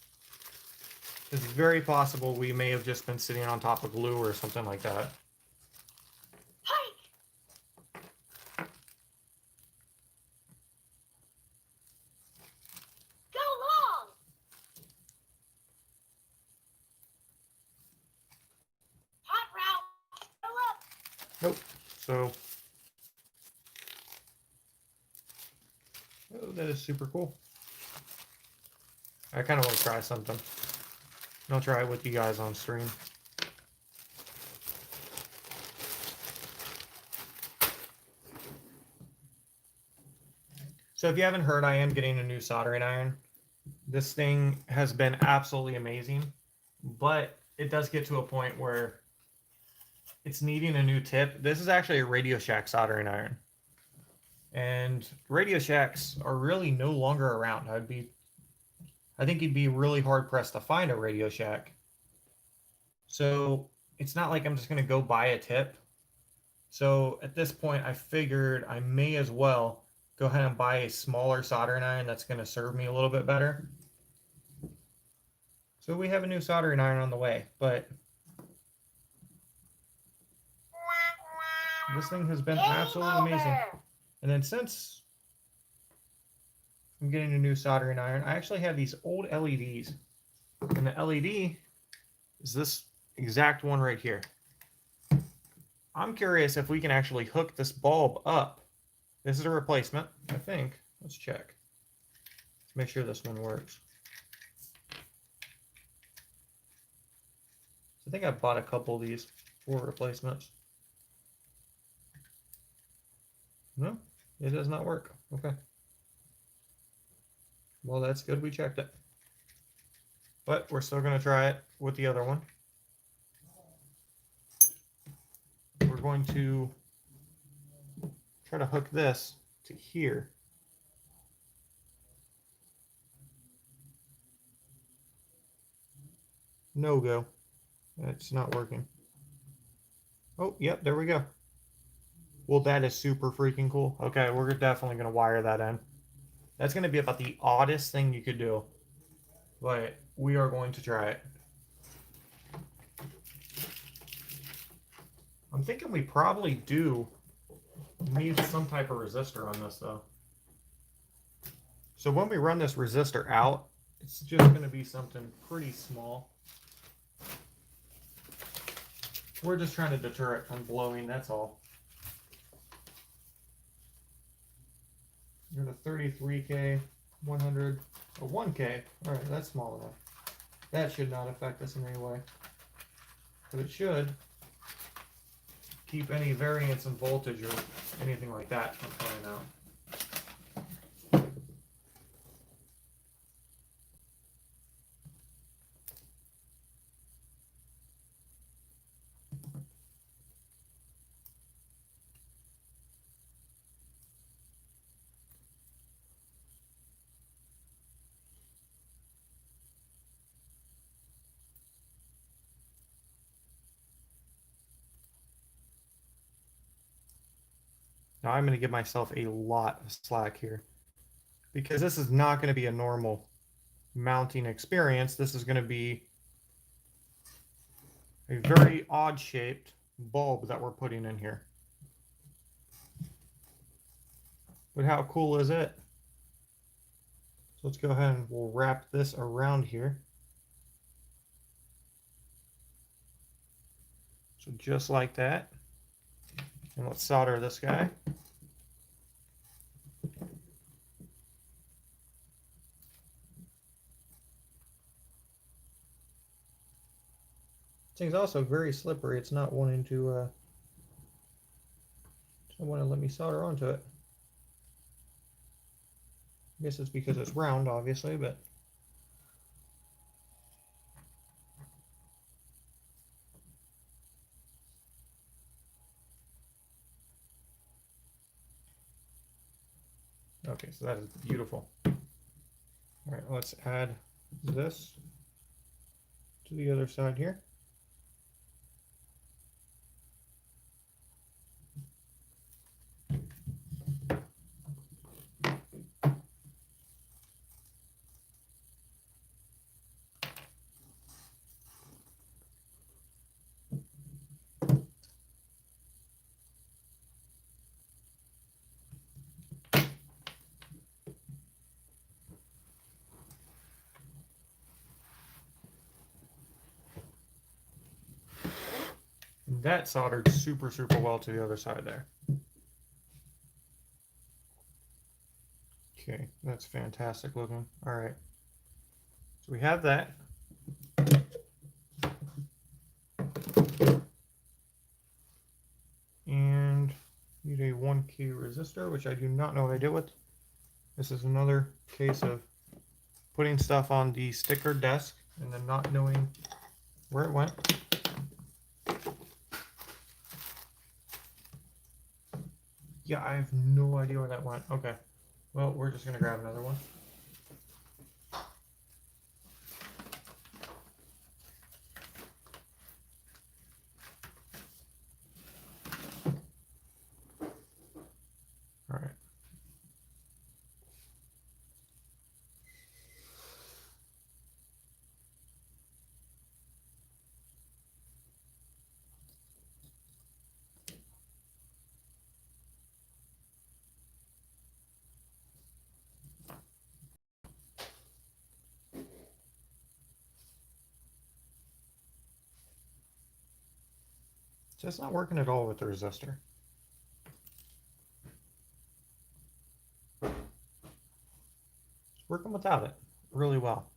It's very possible we may have just been sitting on top of glue or something like that. Nope. So, oh, that is super cool. I kind of want to try something. I'll try it with you guys on stream. So if you haven't heard, I am getting a new soldering iron. This thing has been absolutely amazing, but it does get to a point where it's needing a new tip. This is actually a Radio Shack soldering iron. And Radio Shacks are really no longer around. I'd I think you'd be really hard pressed to find a Radio Shack. So it's not like I'm just going to go buy a tip. So at this point, I figured I may as well go ahead and buy a smaller soldering iron that's going to serve me a little bit better. So we have a new soldering iron on the way, but this thing has been absolutely amazing. And then since I'm getting a new soldering iron, I actually have these old LEDs. And the LED is this exact one right here. I'm curious if we can actually hook this bulb up. This is a replacement, I think. Let's check. Let's make sure this one works. So I think I bought a couple of these for replacements. No, it does not work. Okay. Well, that's good. We checked it. But we're still going to try it with the other one. We're going to try to hook this to here. No go. It's not working. Oh, yep, there we go. Well, that is super freaking cool. Okay, we're definitely going to wire that in. That's going to be about the oddest thing you could do. But we are going to try it. I'm thinking we probably do need some type of resistor on this, though. So when we run this resistor out, it's just going to be something pretty small. We're just trying to deter it from blowing, that's all. You're the 33K, 100, or 1K. All right, that's small enough. That should not affect us in any way. But it should keep any variance in voltage or anything like that from coming out. Now I'm going to give myself a lot of slack here because this is not going to be a normal mounting experience. This is going to be a very odd shaped bulb that we're putting in here. But how cool is it? So let's go ahead and we'll wrap this around here. So just like that. And let's solder this guy. This thing's also very slippery. It's not wanting to don't want to let me solder onto it. I guess it's because it's round, obviously, but okay, so that is beautiful. All right, let's add this to the other side here. That soldered super well to the other side there. Okay, that's fantastic looking. All right, so we have that. And need a 1K resistor, which I do not know what I did with. This is another case of putting stuff on the sticker desk and then not knowing where it went. Yeah, I have no idea where that went. Okay. Well, we're just going to grab another one. So it's not working at all with the resistor. It's working without it really well.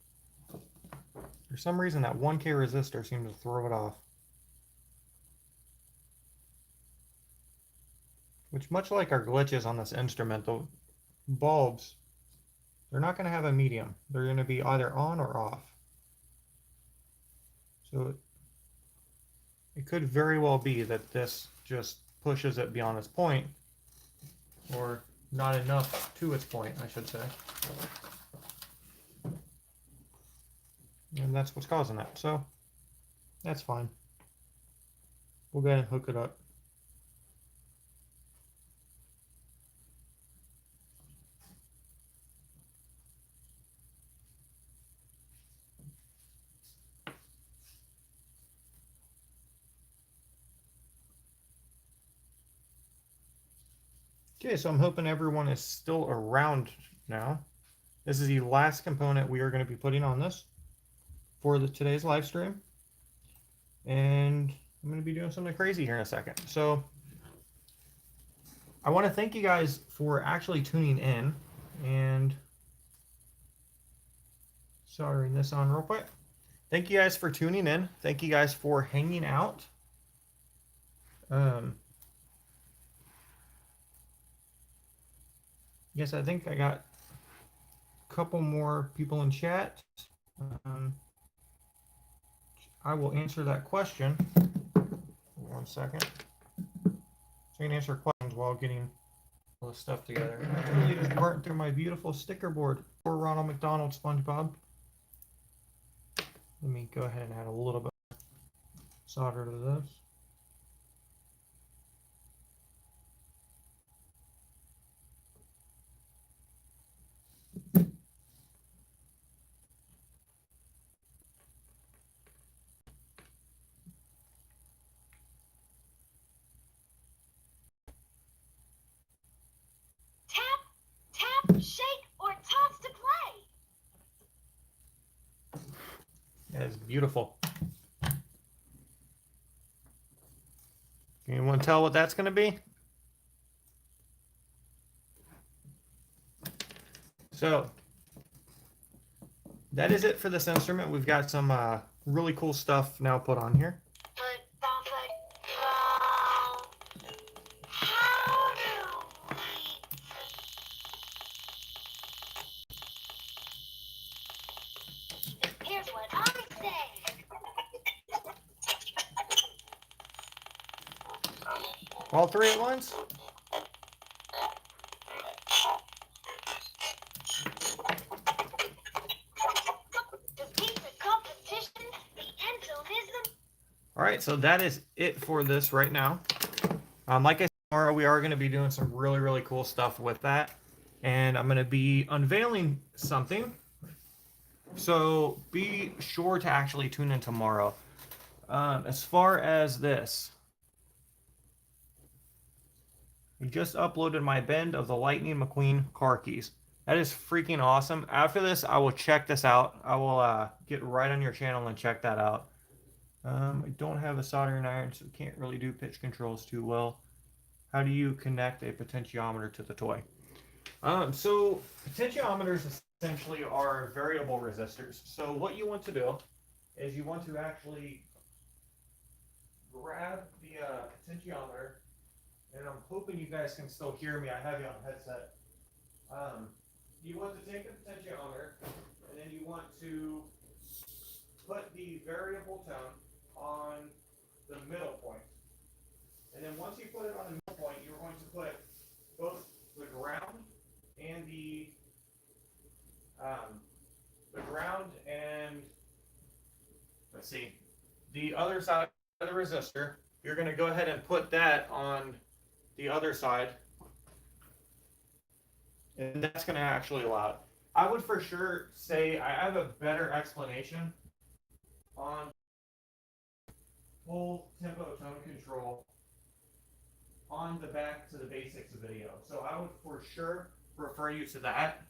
For some reason, that 1K resistor seems to throw it off. Which, much like our glitches on this instrument, the bulbs, they're not going to have a medium. They're going to be either on or off. So it could very well be that this just pushes it beyond its point, or not enough to its point, I should say. And that's what's causing that. So that's fine. We'll go ahead and hook it up. Okay, so I'm hoping everyone is still around now. This is the last component we are going to be putting on this for today's live stream. And I'm going to be doing something crazy here in a second. So I want to thank you guys for actually tuning in and soldering this on real quick. Thank you guys for tuning in. Thank you guys for hanging out. Yes, I think I got a couple more people in chat. I will answer that question. 1 second. So I can answer questions while getting all this stuff together. I totally just burnt through my beautiful sticker board for Ronald McDonald SpongeBob. Let me go ahead and add a little bit of solder to this. Tap, shake, or toss to play. That is beautiful. Anyone tell what that's going to be? So that is it for this instrument. We've got some really cool stuff now put on here. Here's what I say. All three at once? All right, so that is it for this right now. Like I said, tomorrow we are going to be doing some really, really cool stuff with that. And I'm going to be unveiling something. So be sure to actually tune in tomorrow. As far as this, I just uploaded my bend of the Lightning McQueen car keys. That is freaking awesome. After this, I will check this out. I will get right on your channel and check that out. I don't have a soldering iron, so can't really do pitch controls too well. How do you connect a potentiometer to the toy? So potentiometers essentially are variable resistors. So what you want to do is you want to actually grab the potentiometer, and I'm hoping you guys can still hear me. I have you on headset. You want to take the potentiometer, and then you want to put the variable tone on the middle point. And then once you put it on the middle point, you're going to put both the ground and the ground and, let's see, the other side of the resistor. You're going to go ahead and put that on the other side, and that's going to actually allow it. I would for sure say I have a better explanation on full tempo tone control on the back to the basics video. So I would for sure refer you to that.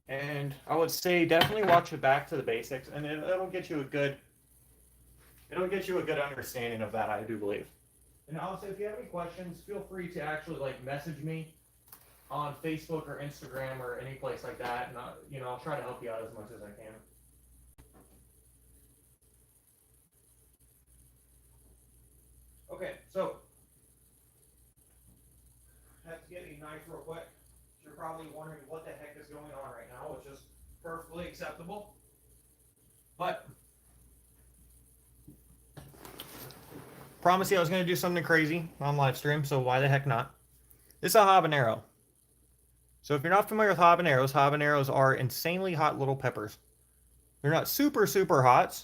And I would say definitely watch the back to the basics, and it'll get you a good It'll get you a good understanding of that, I do believe. And also, if you have any questions, feel free to actually like message me on Facebook or Instagram or any place like that, and you know, I'll try to help you out as much as I can. Okay, so I have to get a knife real quick. You're probably wondering what the heck is going on right now, which is perfectly acceptable. But promise you I was going to do something crazy on live stream, so why the heck not? This is a habanero. So if you're not familiar with habaneros, habaneros are insanely hot little peppers. They're not super, super hot.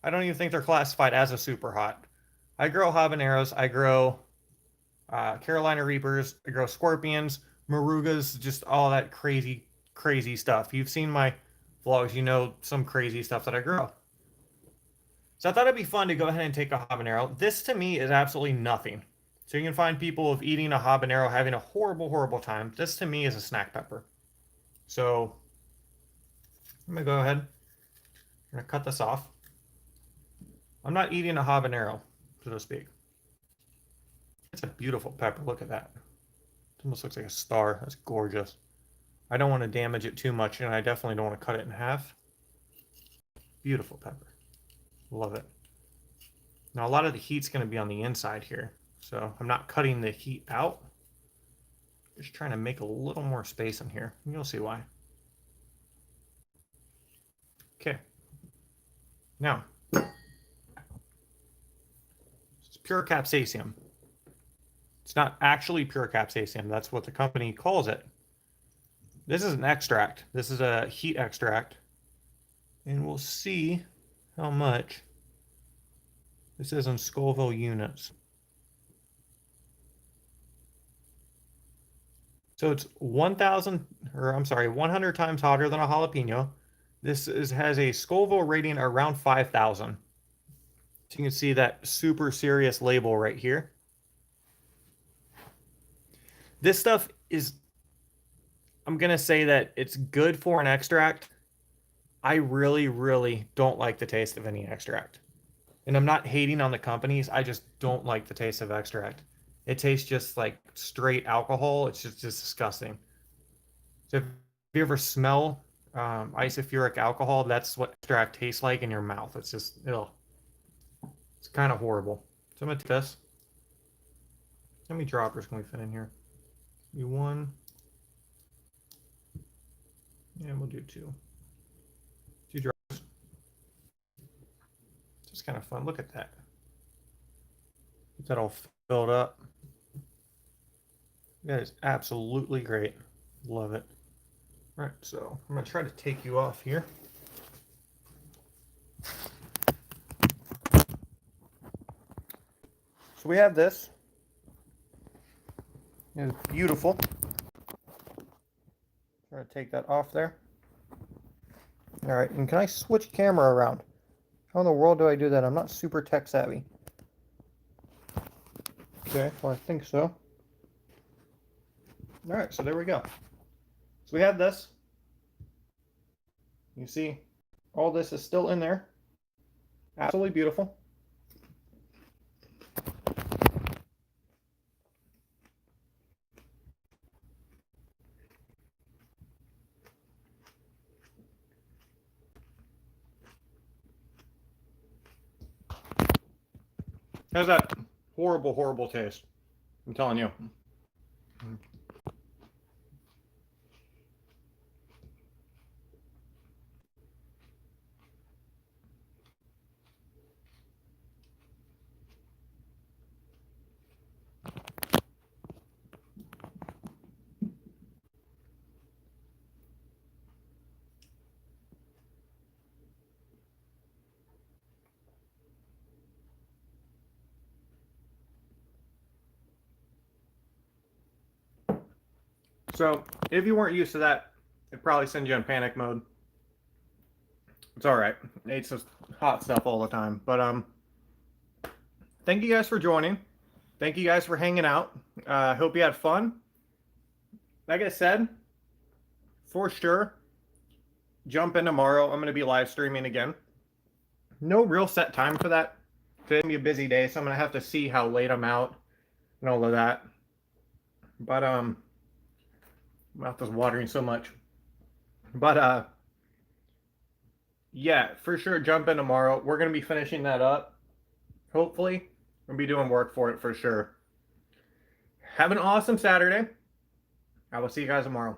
I don't even think they're classified as a super hot. I grow habaneros. I grow Carolina Reapers. I grow scorpions, marugas, just all that crazy, crazy stuff. You've seen my vlogs. You know some crazy stuff that I grow. So I thought it'd be fun to go ahead and take a habanero. This to me is absolutely nothing. So you can find people of eating a habanero having a horrible, horrible time. This to me is a snack pepper. So I'm gonna go ahead. I'm gonna cut this off. I'm not eating a habanero, so to speak. It's a beautiful pepper. Look at that. It almost looks like a star. That's gorgeous. I don't want to damage it too much, and I definitely don't want to cut it in half. Beautiful pepper. Love it. Now, a lot of the heat's going to be on the inside here, so I'm not cutting the heat out. Just trying to make a little more space in here. You'll see why. Okay. Now, it's pure capsaicin. It's not actually pure capsaicin. That's what the company calls it. This is an extract. This is a heat extract. And we'll see how much this is in Scoville units. So it's 100 times hotter than a jalapeno. This has a Scoville rating around 5,000. So you can see that super serious label right here. This stuff is, I'm going to say that it's good for an extract. I really, really don't like the taste of any extract. And I'm not hating on the companies. I just don't like the taste of extract. It tastes just like straight alcohol. It's just disgusting. So if you ever smell isofuric alcohol, that's what extract tastes like in your mouth. It's just, ugh. It's kind of horrible. So I'm going to take this. How many droppers can we fit in here? Maybe one. And we'll do two. Two droppers. Just kind of fun. Look at that. Get that all filled up. That is absolutely great. Love it. All right, so I'm going to try to take you off here. So we have this. It's beautiful. Try to take that off there. All right, and can I switch camera around? How in the world do I do that? I'm not super tech savvy. Okay, well I think so. All right, so there we go. So we have this. You see, all this is still in there. Absolutely beautiful. How's that horrible, horrible taste? I'm telling you. So, if you weren't used to that, it probably sends you in panic mode. It's alright. I ate some hot stuff all the time. But, thank you guys for joining. Thank you guys for hanging out. Hope you had fun. Like I said, for sure, jump in tomorrow. I'm going to be live streaming again. No real set time for that. Today's gonna be a busy day, so I'm gonna have to see how late I'm out and all of that. But my mouth is watering so much. But yeah, for sure jump in tomorrow. We're gonna be finishing that up. Hopefully. We'll be doing work for it for sure. Have an awesome Saturday. I will see you guys tomorrow.